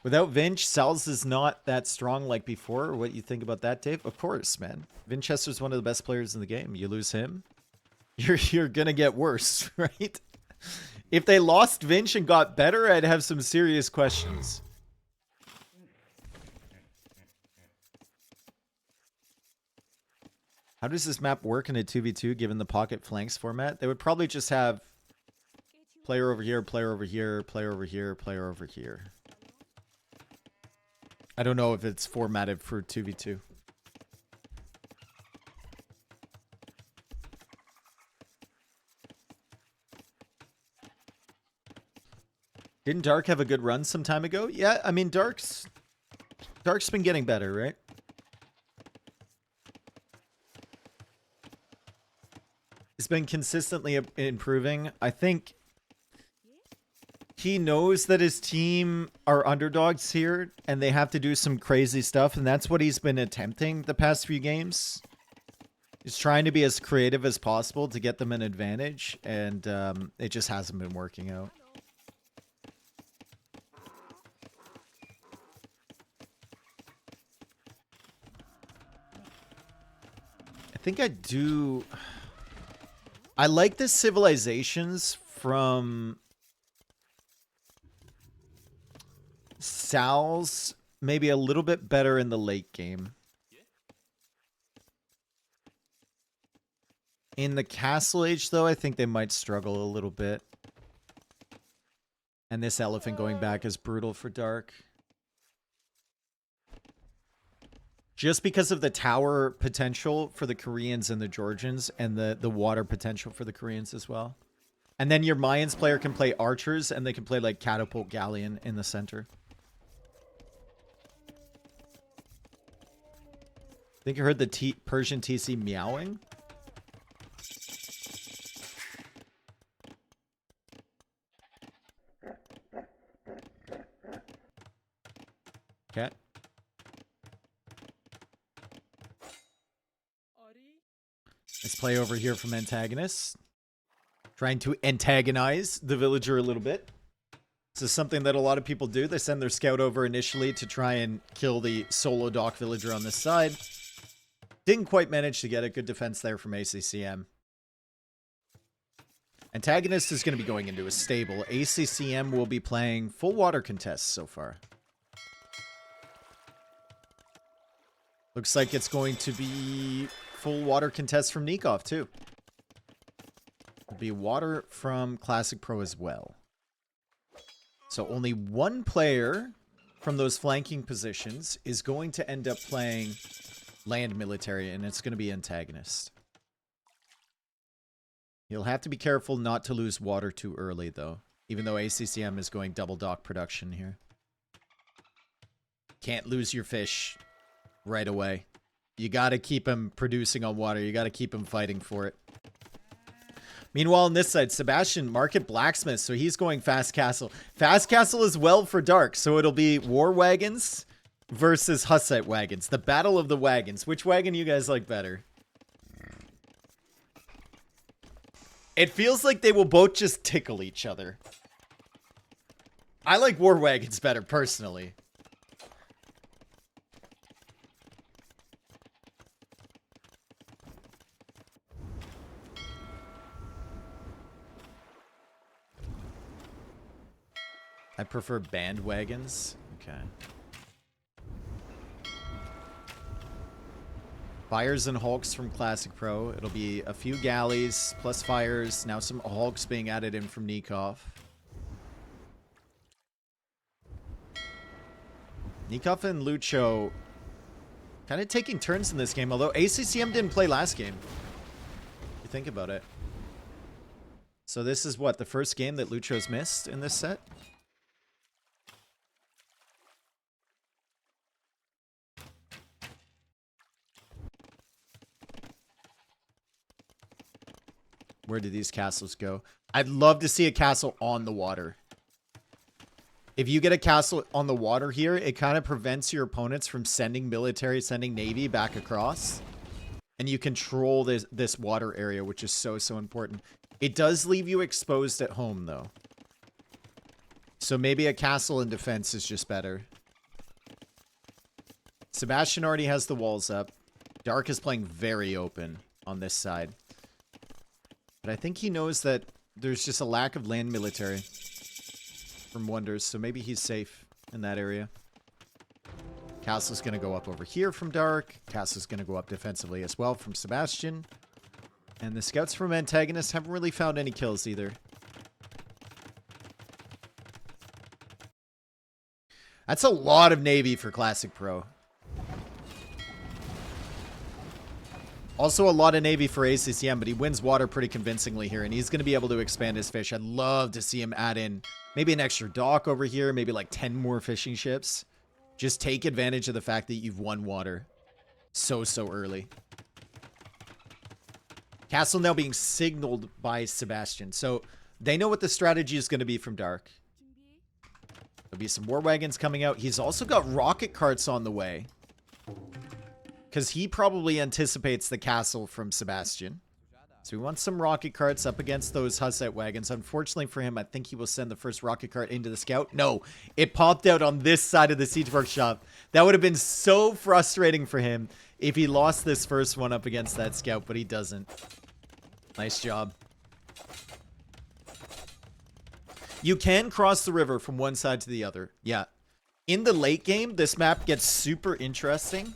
Without Vinch, SalzZ is not that strong like before. What you think about that, Dave? Of course, man. Vinchester's one of the best players in the game. You lose him, you're gonna get worse, right? If they lost Vinch and got better, I'd have some serious questions. How does this map work in a 2v2 given the pocket flanks format? They would probably just have player over here, player over here, player over here, player over here. I don't know if it's formatted for 2v2. Didn't Dark have a good run some time ago? Yeah, I mean, Dark's been getting better, right? He's been consistently improving. I think he knows that his team are underdogs here and they have to do some crazy stuff, and that's what he's been attempting the past few games. He's trying to be as creative as possible to get them an advantage, and it just hasn't been working out. I think I do. I like the civilizations from SalzZ maybe a little bit better in the late game. In the Castle Age, though, I think they might struggle a little bit. And this elephant going back is brutal for Dark. Just because of the tower potential for the Koreans and the Georgians, and the water potential for the Koreans as well. And then your Mayans player can play archers, and they can play like catapult galleon in the center. I think you heard the Persian TC meowing. Okay. Let's play over here from antagonist. Trying to antagonize the villager a little bit. This is something that a lot of people do. They send their scout over initially to try and kill the solo dock villager on this side. Didn't quite manage to get a good defense there from ACCM. Antagonist is going to be going into a stable. ACCM will be playing full water contests so far. Looks like it's going to be full water contest from Nikov too. It'll be water from Classic Pro as well. So only one player from those flanking positions is going to end up playing land military, and it's going to be antagonist. You'll have to be careful not to lose water too early, though. Even though ACCM is going double dock production here. Can't lose your fish right away. You got to keep him producing on water. You got to keep him fighting for it. Meanwhile, on this side, Sebastian, Market Blacksmith, so he's going Fast Castle. Fast Castle as well for Dark, so it'll be War Wagons versus Hussite Wagons. The Battle of the Wagons. Which wagon you guys like better? It feels like they will both just tickle each other. I like War Wagons better, personally. I prefer bandwagons. Okay. Fires and Hulks from Classic Pro. It'll be a few galleys plus fires. Now some Hulks being added in from Nikov. Nikov and Lucho kind of taking turns in this game, although ACCM didn't play last game. If you think about it. So this is what, the first game that Lucho's missed in this set? Where do these castles go? I'd love to see a castle on the water. If you get a castle on the water here, it kind of prevents your opponents from sending military, sending navy back across. And you control this water area, which is so important. It does leave you exposed at home, though. So maybe a castle in defense is just better. Sebastian already has the walls up. Dark is playing very open on this side. But I think he knows that there's just a lack of land military from Wonders, so maybe he's safe in that area. Castle's going to go up over here from Dark. Castle's going to go up defensively as well from Sebastian. And the scouts from Antagonist haven't really found any kills either. That's a lot of Navy for Classic Pro. Also a lot of Navy for ACCM, but he wins water pretty convincingly here, and he's going to be able to expand his fish. I'd love to see him add in maybe an extra dock over here, maybe like 10 more fishing ships. Just take advantage of the fact that you've won water so early. Castle now being signaled by Sebastian, so they know what the strategy is going to be from Dark. There'll be some war wagons coming out. He's also got rocket carts on the way. Because he probably anticipates the castle from Sebastian. So he wants some rocket carts up against those Hussite wagons. Unfortunately for him, I think he will send the first rocket cart into the scout. No, it popped out on this side of the siege workshop. That would have been so frustrating for him if he lost this first one up against that scout, but he doesn't. Nice job. You can cross the river from one side to the other. Yeah. In the late game, this map gets super interesting.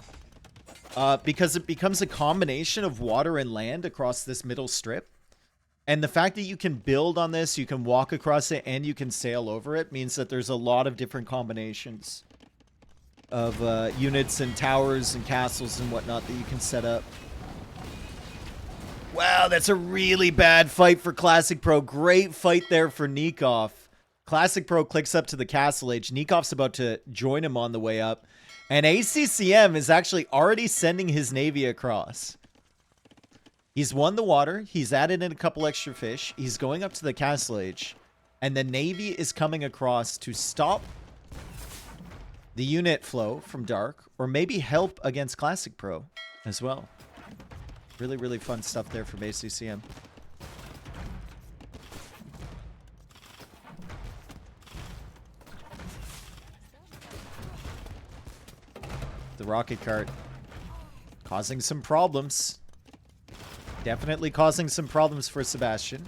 Because it becomes a combination of water and land across this middle strip. And the fact that you can build on this, you can walk across it, and you can sail over it means that there's a lot of different combinations of units and towers and castles and whatnot that you can set up. Wow, that's a really bad fight for Classic Pro. Great fight there for Nikov. Classic Pro clicks up to the castle age. Nikov's about to join him on the way up. And ACCM is actually already sending his navy across. He's won the water. He's added in a couple extra fish. He's going up to the castle age. And the navy is coming across to stop the unit flow from Dark, or maybe help against Classic Pro as well. Really, really fun stuff there from ACCM. The rocket cart causing some problems. Definitely causing some problems for Sebastian.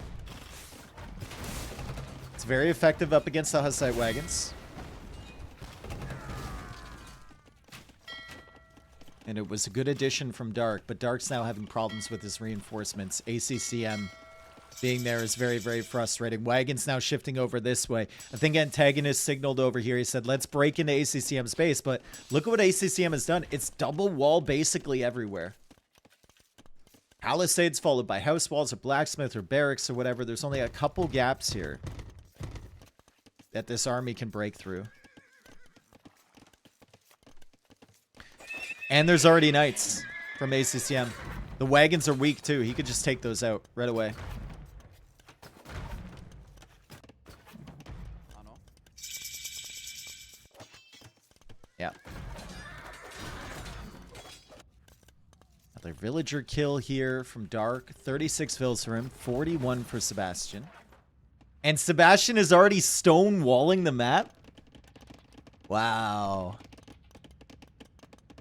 It's very effective up against the Hussite wagons. And it was a good addition from Dark, but Dark's now having problems with his reinforcements. ACCM being there is very, very frustrating. Wagon's now shifting over this way. I think Antagonist signaled over here. He said, let's break into ACCM's base, but look at what ACCM has done. It's double wall basically everywhere. Palisades followed by house walls or blacksmith or barracks or whatever. There's only a couple gaps here that this army can break through. And there's already knights from ACCM. The wagons are weak too. He could just take those out right away. Yeah. Another villager kill here from Dark. 36 fills for him. 41 for Sebastian. And Sebastian is already stonewalling the map? Wow.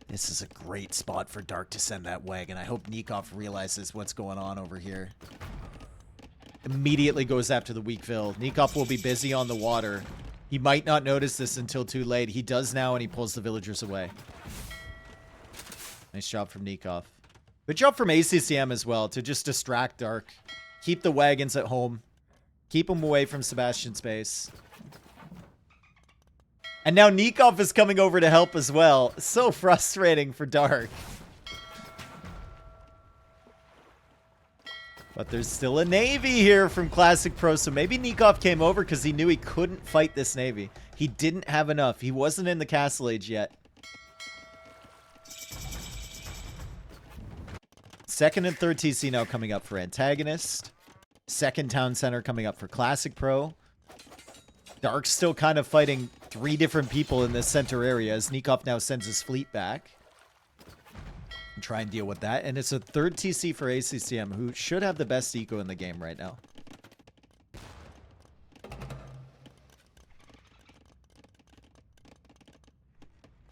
This is a great spot for Dark to send that wagon. I hope Nikov realizes what's going on over here. Immediately goes after the weak Vil. Nikov will be busy on the water. He might not notice this until too late. He does now, and he pulls the villagers away. Nice job from Nikov. Good job from ACCM as well to just distract Dark. Keep the wagons at home. Keep them away from Sebastian's base. And now Nikov is coming over to help as well. So frustrating for Dark. But there's still a navy here from Classic Pro. So maybe Nikov came over because he knew he couldn't fight this navy. He didn't have enough. He wasn't in the Castle Age yet. Second and third TC now coming up for Antagonist. Second Town Center coming up for Classic Pro. Dark's still kind of fighting 3 different people in this center area as Nikov now sends his fleet back. And try and deal with that. And it's a third TC for ACCM, who should have the best eco in the game right now.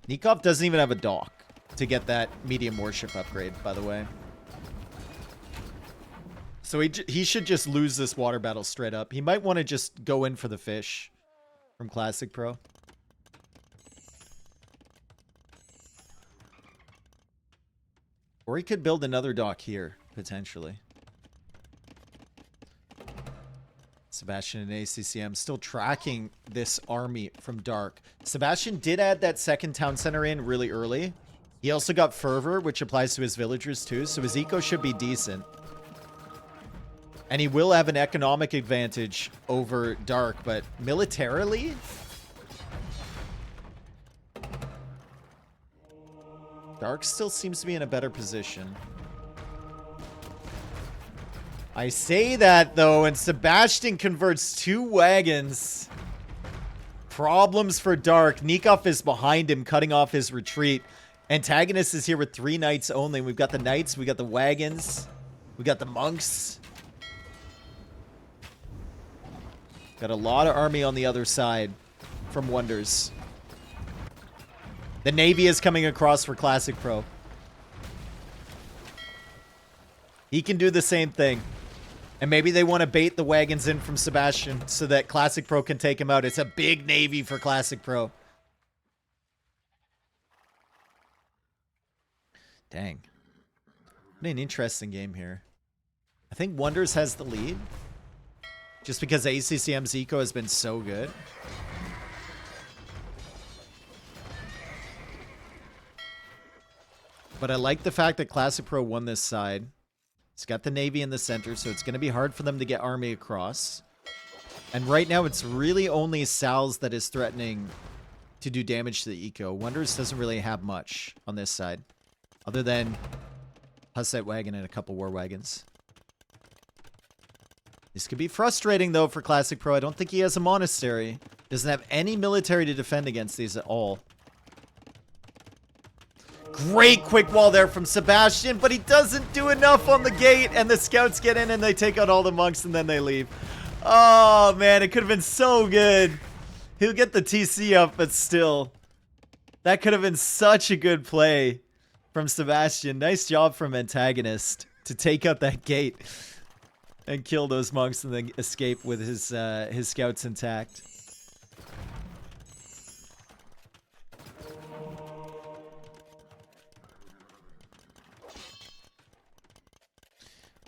Nikov doesn't even have a dock to get that medium warship upgrade, by the way. So he should just lose this water battle straight up. He might want to just go in for the fish from Classic Pro. Or he could build another dock here, potentially. Sebastian and ACCM still tracking this army from Dark. Sebastian did add that second town center in really early. He also got Fervor, which applies to his villagers too, so his eco should be decent. And he will have an economic advantage over Dark, but militarily? Dark still seems to be in a better position. I say that, though, and Sebastian converts 2 wagons. Problems for Dark. Nikov is behind him, cutting off his retreat. Antagonist is here with 3 knights only. We've got the knights, we got the wagons, we got the monks. Got a lot of army on the other side from Wonders. The Navy is coming across for Classic Pro. He can do the same thing. And maybe they want to bait the wagons in from Sebastian so that Classic Pro can take him out. It's a big Navy for Classic Pro. Dang. What an interesting game here. I think Wonders has the lead. Just because ACCM's eco has been so good. But I like the fact that Classic Pro won this side. It's got the Navy in the center, so it's going to be hard for them to get army across. And right now, it's really only SalzZ that is threatening to do damage to the eco. Wonders doesn't really have much on this side. Other than Hussite wagon and a couple war wagons. This could be frustrating, though, for Classic Pro. I don't think he has a monastery. Doesn't have any military to defend against these at all. Great quick wall there from Sebastian, but he doesn't do enough on the gate, and the scouts get in and they take out all the monks and then they leave. Oh, man, it could have been so good. He'll get the TC up, but still. That could have been such a good play from Sebastian. Nice job from Antagonist to take out that gate and kill those monks and then escape with his scouts intact.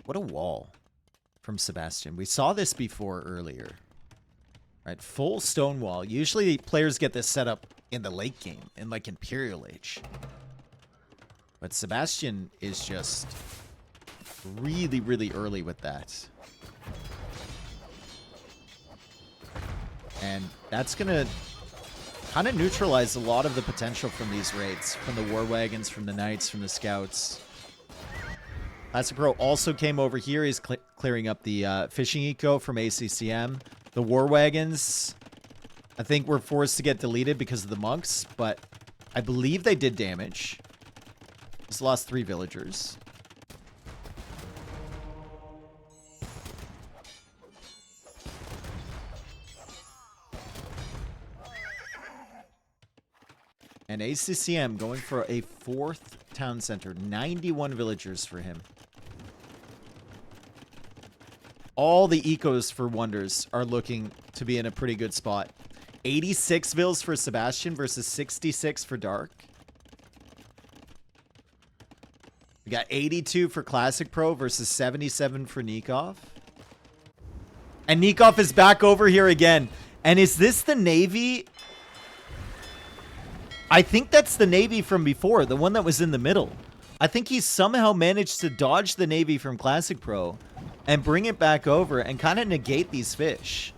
What a wall from Sebastian. We saw this before earlier. Right, full stone wall. Usually players get this set up in the late game, in like Imperial Age. But Sebastian is just really, really early with that. And that's going to kind of neutralize a lot of the potential from these raids. From the War Wagons, from the Knights, from the Scouts. Classic Pro also came over here. He's clearing up the fishing eco from ACCM. The War Wagons, I think, were forced to get deleted because of the monks, but I believe they did damage. Just lost 3 villagers. And ACCM going for a 4th town center. 91 villagers for him. All the ecos for Wonders are looking to be in a pretty good spot. 86 vills for Sebastian versus 66 for Dark. We got 82 for Classic Pro versus 77 for Nikov. And Nikov is back over here again. And is this the Navy? I think that's the Navy from before, the one that was in the middle. I think he somehow managed to dodge the Navy from Classic Pro and bring it back over and kind of negate these fish.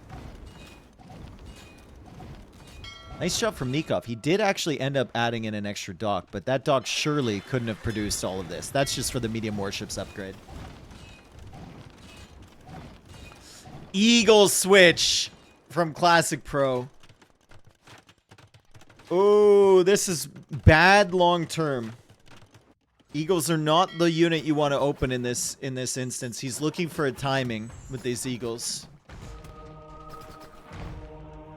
Nice job from Nikov. He did actually end up adding in an extra dock, but that dock surely couldn't have produced all of this. That's just for the medium warships upgrade. Eagle switch from Classic Pro. Oh, this is bad long term. Eagles are not the unit you want to open in this instance. He's looking for a timing with these Eagles.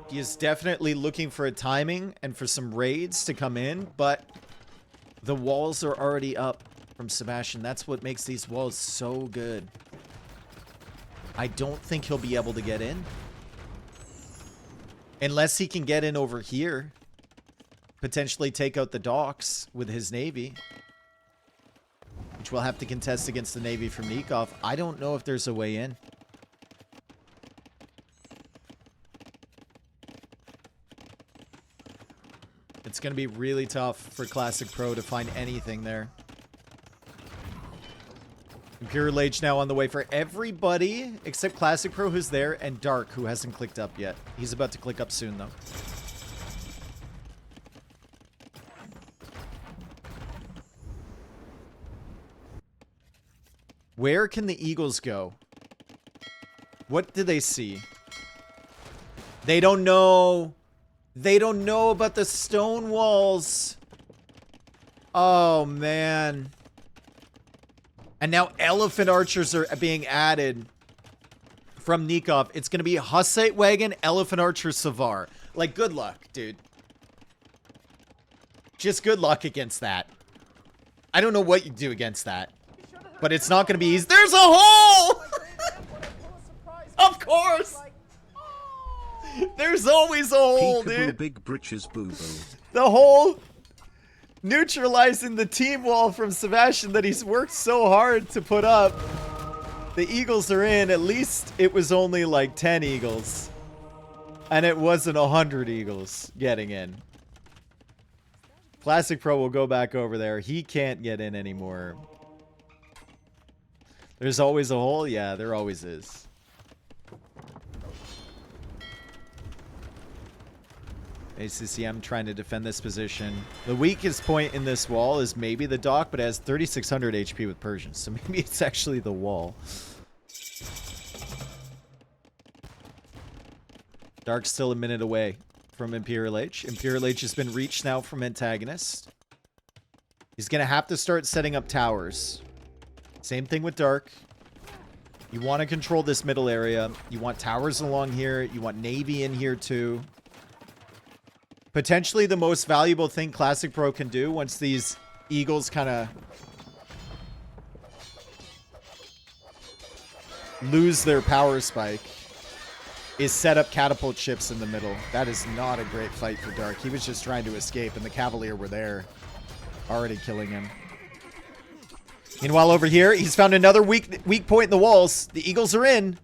He is definitely looking for a timing and for some raids to come in, but the walls are already up from Sebastian. That's what makes these walls so good. I don't think he'll be able to get in. Unless he can get in over here. Potentially take out the docks with his Navy. Which we'll have to contest against the Navy from Nikov. I don't know if there's a way in. It's going to be really tough for Classic Pro to find anything there. Imperial Age now on the way for everybody except Classic Pro who's there and Dark who hasn't clicked up yet. He's about to click up soon though. Where can the Eagles go? What do they see? They don't know. They don't know about the stone walls. Oh, man. And now elephant archers are being added from Nikov. It's going to be Hussite Wagon, Elephant Archer, Savar. Like, good luck, dude. Just good luck against that. I don't know what you do against that. But it's not going to be easy. There's a hole! Of course! There's always a hole, dude. Big britches, boo-boo. The hole neutralizing the team wall from Sebastian that he's worked so hard to put up. The Eagles are in. At least it was only like 10 Eagles. And it wasn't 100 Eagles getting in. Classic Pro will go back over there. He can't get in anymore. There's always a hole? Yeah, there always is. ACCM trying to defend this position. The weakest point in this wall is maybe the dock, but it has 3,600 HP with Persians. So maybe it's actually the wall. Dark's still a minute away from Imperial Age. Imperial Age has been reached now from Antagonist. He's going to have to start setting up towers. Same thing with Dark. You want to control this middle area. You want towers along here. You want Navy in here too. Potentially the most valuable thing Classic Pro can do once these Eagles kind of lose their power spike is set up catapult ships in the middle. That is not a great fight for Dark. He was just trying to escape, and the Cavalier were there, already killing him. Meanwhile, over here, he's found another weak point in the walls. The Eagles are in.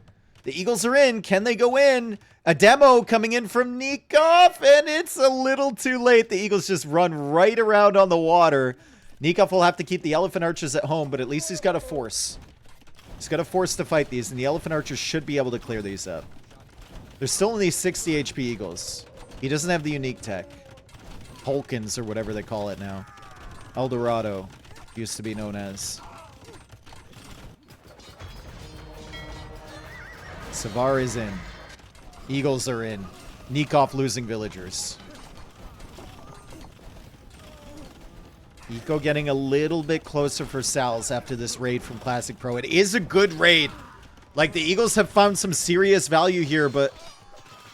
The Eagles are in. Can they go in? A demo coming in from Nikov, and it's a little too late. The Eagles just run right around on the water. Nikov will have to keep the Elephant Archers at home, but at least he's got a force. He's got a force to fight these, and the Elephant Archers should be able to clear these up. There's still only 60 HP Eagles. He doesn't have the unique tech. Hulkins, or whatever they call it now. Eldorado used to be known as. Savar is in. Eagles are in. Nikov losing villagers. Eco getting a little bit closer for SalzZ after this raid from Classic Pro. It is a good raid. Like, the Eagles have found some serious value here, but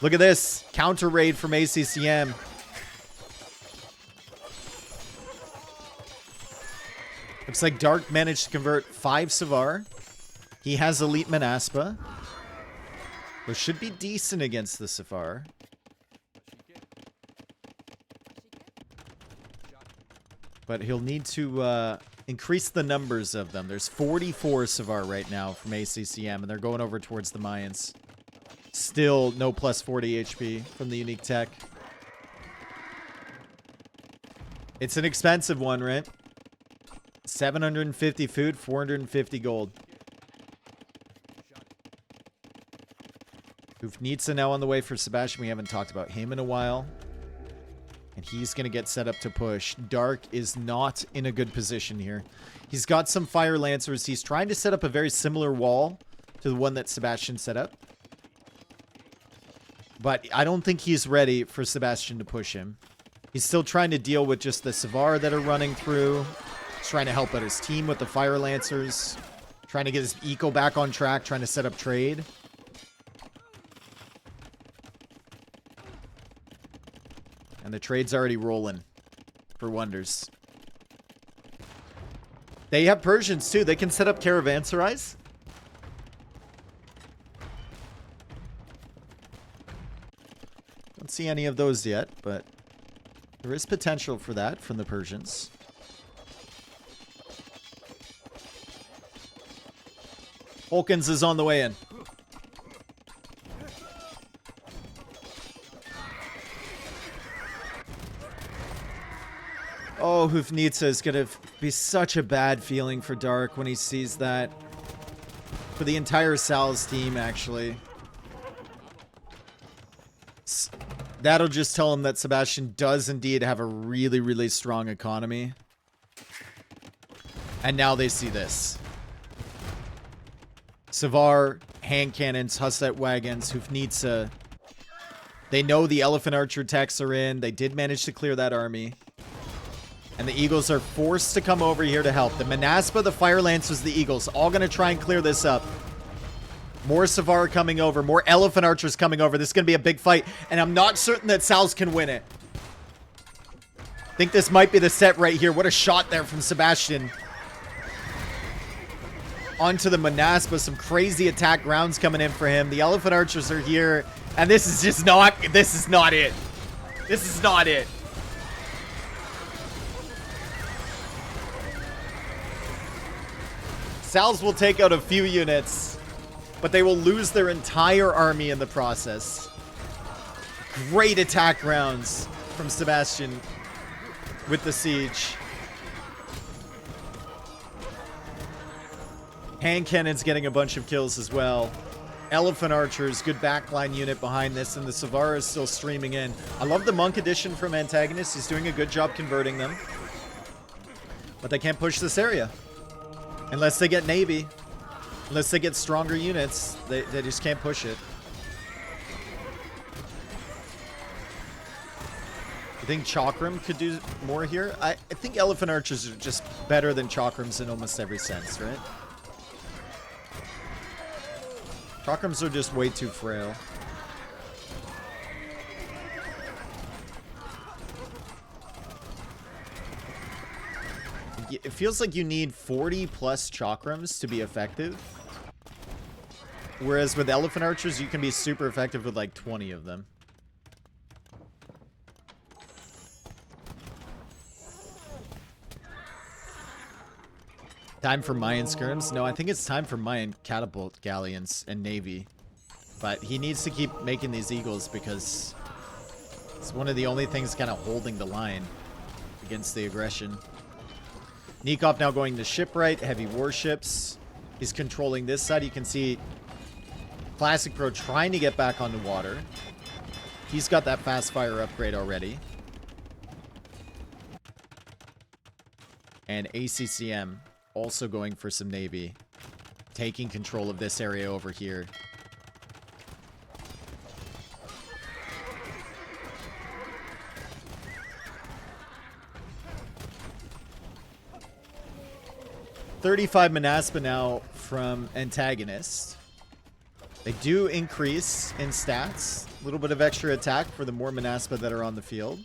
look at this. Counter raid from ACCM. Looks like Dark managed to convert 5 Savar. He has Elite Manaspa, which should be decent against the Savar. But he'll need to increase the numbers of them. There's 44 Savar right now from ACCM, and they're going over towards the Mayans. Still no plus 40 HP from the unique tech. It's an expensive one, right? 750 food, 450 gold. Ufnitsa now on the way for Sebastian. We haven't talked about him in a while. And he's going to get set up to push. Dark is not in a good position here. He's got some Fire Lancers. He's trying to set up a very similar wall to the one that Sebastian set up. But I don't think he's ready for Sebastian to push him. He's still trying to deal with just the Savar that are running through. He's trying to help out his team with the Fire Lancers. Trying to get his eco back on track. Trying to set up trade. And the trade's already rolling for Wonders. They have Persians too. They can set up caravanserais. Don't see any of those yet, but there is potential for that from the Persians. Hulkins is on the way in. Oh, Hufnitsa is going to be such a bad feeling for Dark when he sees that. For the entire SalzZ team, actually. That'll just tell him that Sebastian does indeed have a really, really strong economy. And now they see this. Savar, hand cannons, Husset wagons, Hufnitsa. They know the Elephant Archer techs are in. They did manage to clear that army. And the Eagles are forced to come over here to help. The Manaspa, the Fire Lancers, the Eagles, all going to try and clear this up. More Savar coming over. More Elephant Archers coming over. This is going to be a big fight. And I'm not certain that SalzZ can win it. I think this might be the set right here. What a shot there from Sebastian. Onto the Manaspa. Some crazy attack rounds coming in for him. The Elephant Archers are here. And this is just not... This is not it. This is not it. SalzZ will take out a few units, but they will lose their entire army in the process. Great attack rounds from Sebastian with the siege. Hand cannons getting a bunch of kills as well. Elephant Archers, good backline unit behind this, and the Savar is still streaming in. I love the Monk edition from Antagonist. He's doing a good job converting them. But they can't push this area. Unless they get Navy. Unless they get stronger units. They just can't push it. I think Chakram could do more here. I think Elephant Archers are just better than Chakrams in almost every sense, right? Chakrams are just way too frail. It feels like you need 40 plus Chakrams to be effective. Whereas with Elephant Archers, you can be super effective with like 20 of them. Time for Mayan skirms? No, I think it's time for Mayan catapult galleons and navy. But he needs to keep making these eagles because it's one of the only things kind of holding the line against the aggression. Nikov now going to shipwright, heavy warships. He's controlling this side. You can see Classic Pro trying to get back onto water. He's got that fast fire upgrade already. And ACCM also going for some navy. Taking control of this area over here. $35 Manaspa now from Antagonist. They do increase in stats. A little bit of extra attack for the more Manaspa that are on the field.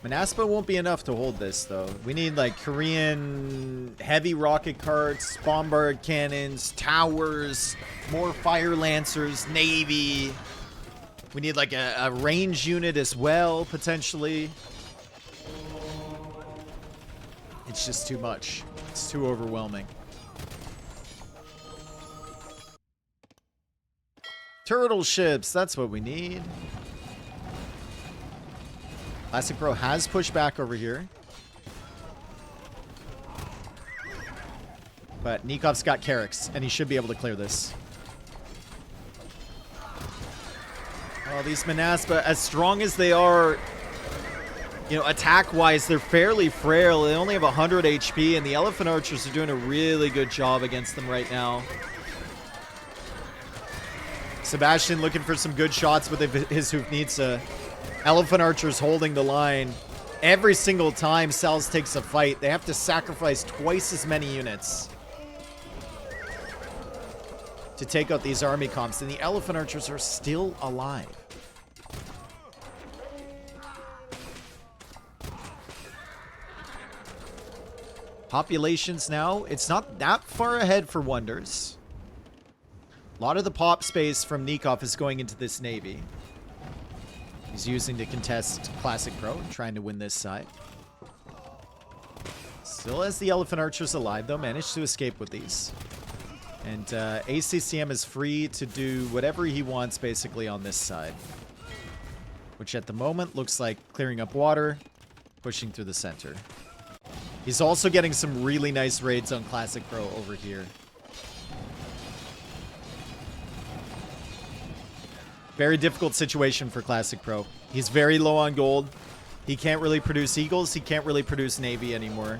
Manaspa won't be enough to hold this, though. We need, like, Korean heavy rocket carts, bombard cannons, towers, more fire lancers, navy. We need, like, a range unit as well, potentially. It's just too much. It's too overwhelming. Turtle ships, that's what we need. Classic Pro has pushed back over here. But Nikov's got Carracks, and he should be able to clear this. Oh, these Manaspa, as strong as they are, you know, attack-wise, they're fairly frail. They only have 100 HP, and the Elephant Archers are doing a really good job against them right now. Sebastian looking for some good shots with his Hoofnitsa. Elephant Archers holding the line. Every single time SalzZ takes a fight, they have to sacrifice twice as many units to take out these army comps, and the Elephant Archers are still alive. Populations now, it's not that far ahead for Wonders. A lot of the pop space from Nikov is going into this navy. He's using to contest Classic Pro, trying to win this side. Still has the Elephant Archers alive, though. Managed to escape with these. And ACCM is free to do whatever he wants, basically, on this side. Which, at the moment, looks like clearing up water, pushing through the center. He's also getting some really nice raids on Classic Pro over here. Very difficult situation for Classic Pro. He's very low on gold. He can't really produce Eagles. He can't really produce Navy anymore.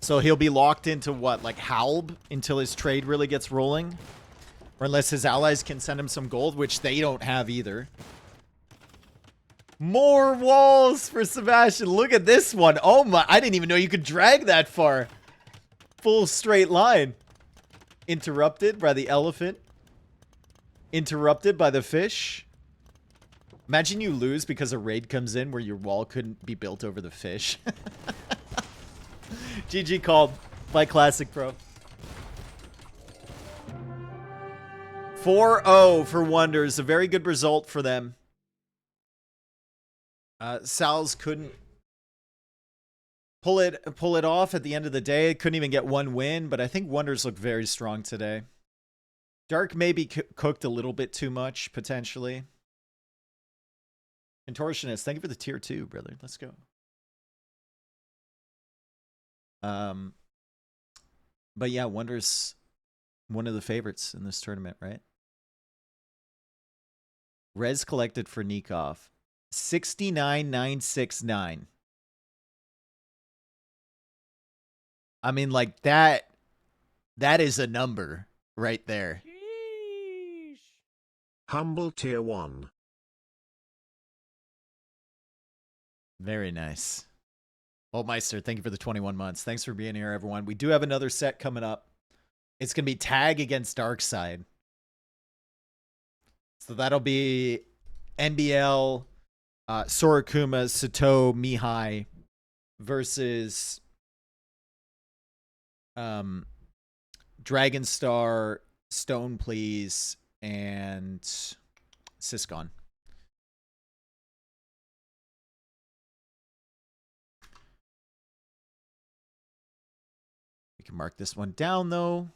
So he'll be locked into what, like Halb until his trade really gets rolling? Or unless his allies can send him some gold, which they don't have either. More walls for Sebastian. Look at this one. Oh my, I didn't even know you could drag that far. Full straight line. Interrupted by the elephant. Interrupted by the fish. Imagine you lose because a raid comes in where your wall couldn't be built over the fish. GG called by Classic Pro. 4-0 for Wonders. A very good result for them. SalzZ couldn't pull it off at the end of the day. Couldn't even get one win, but I think Wonders look very strong today. Dark maybe cooked a little bit too much, potentially. Contortionist, thank you for the tier 2, brother. Let's go. But yeah, Wonders, one of the favorites in this tournament, right? Res collected for Nikov. 69,969. I mean, like, that is a number right there. Humble tier 1. Very nice. Meister, thank you for the 21 months. Thanks for being here, everyone. We do have another set coming up. It's going to be Tag against Darkside. So that'll be NBL, Sorakuma, Sato, Mihai versus Dragonstar, Stone Please, and Siscon. We can mark this one down, though,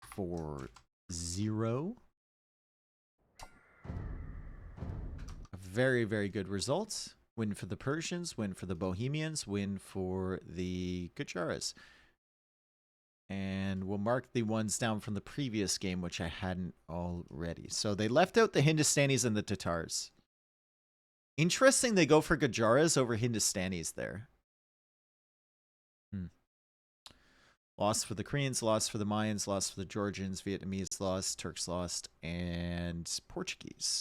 for 0. A very, very good result. Win for the Persians, win for the Bohemians, win for the Gujaras. And we'll mark the ones down from the previous game, which I hadn't already. So they left out the Hindustanis and the Tatars. Interesting they go for Gujaras over Hindustanis there. Loss for the Koreans, loss for the Mayans, loss for the Georgians, Vietnamese lost, Turks lost, and Portuguese.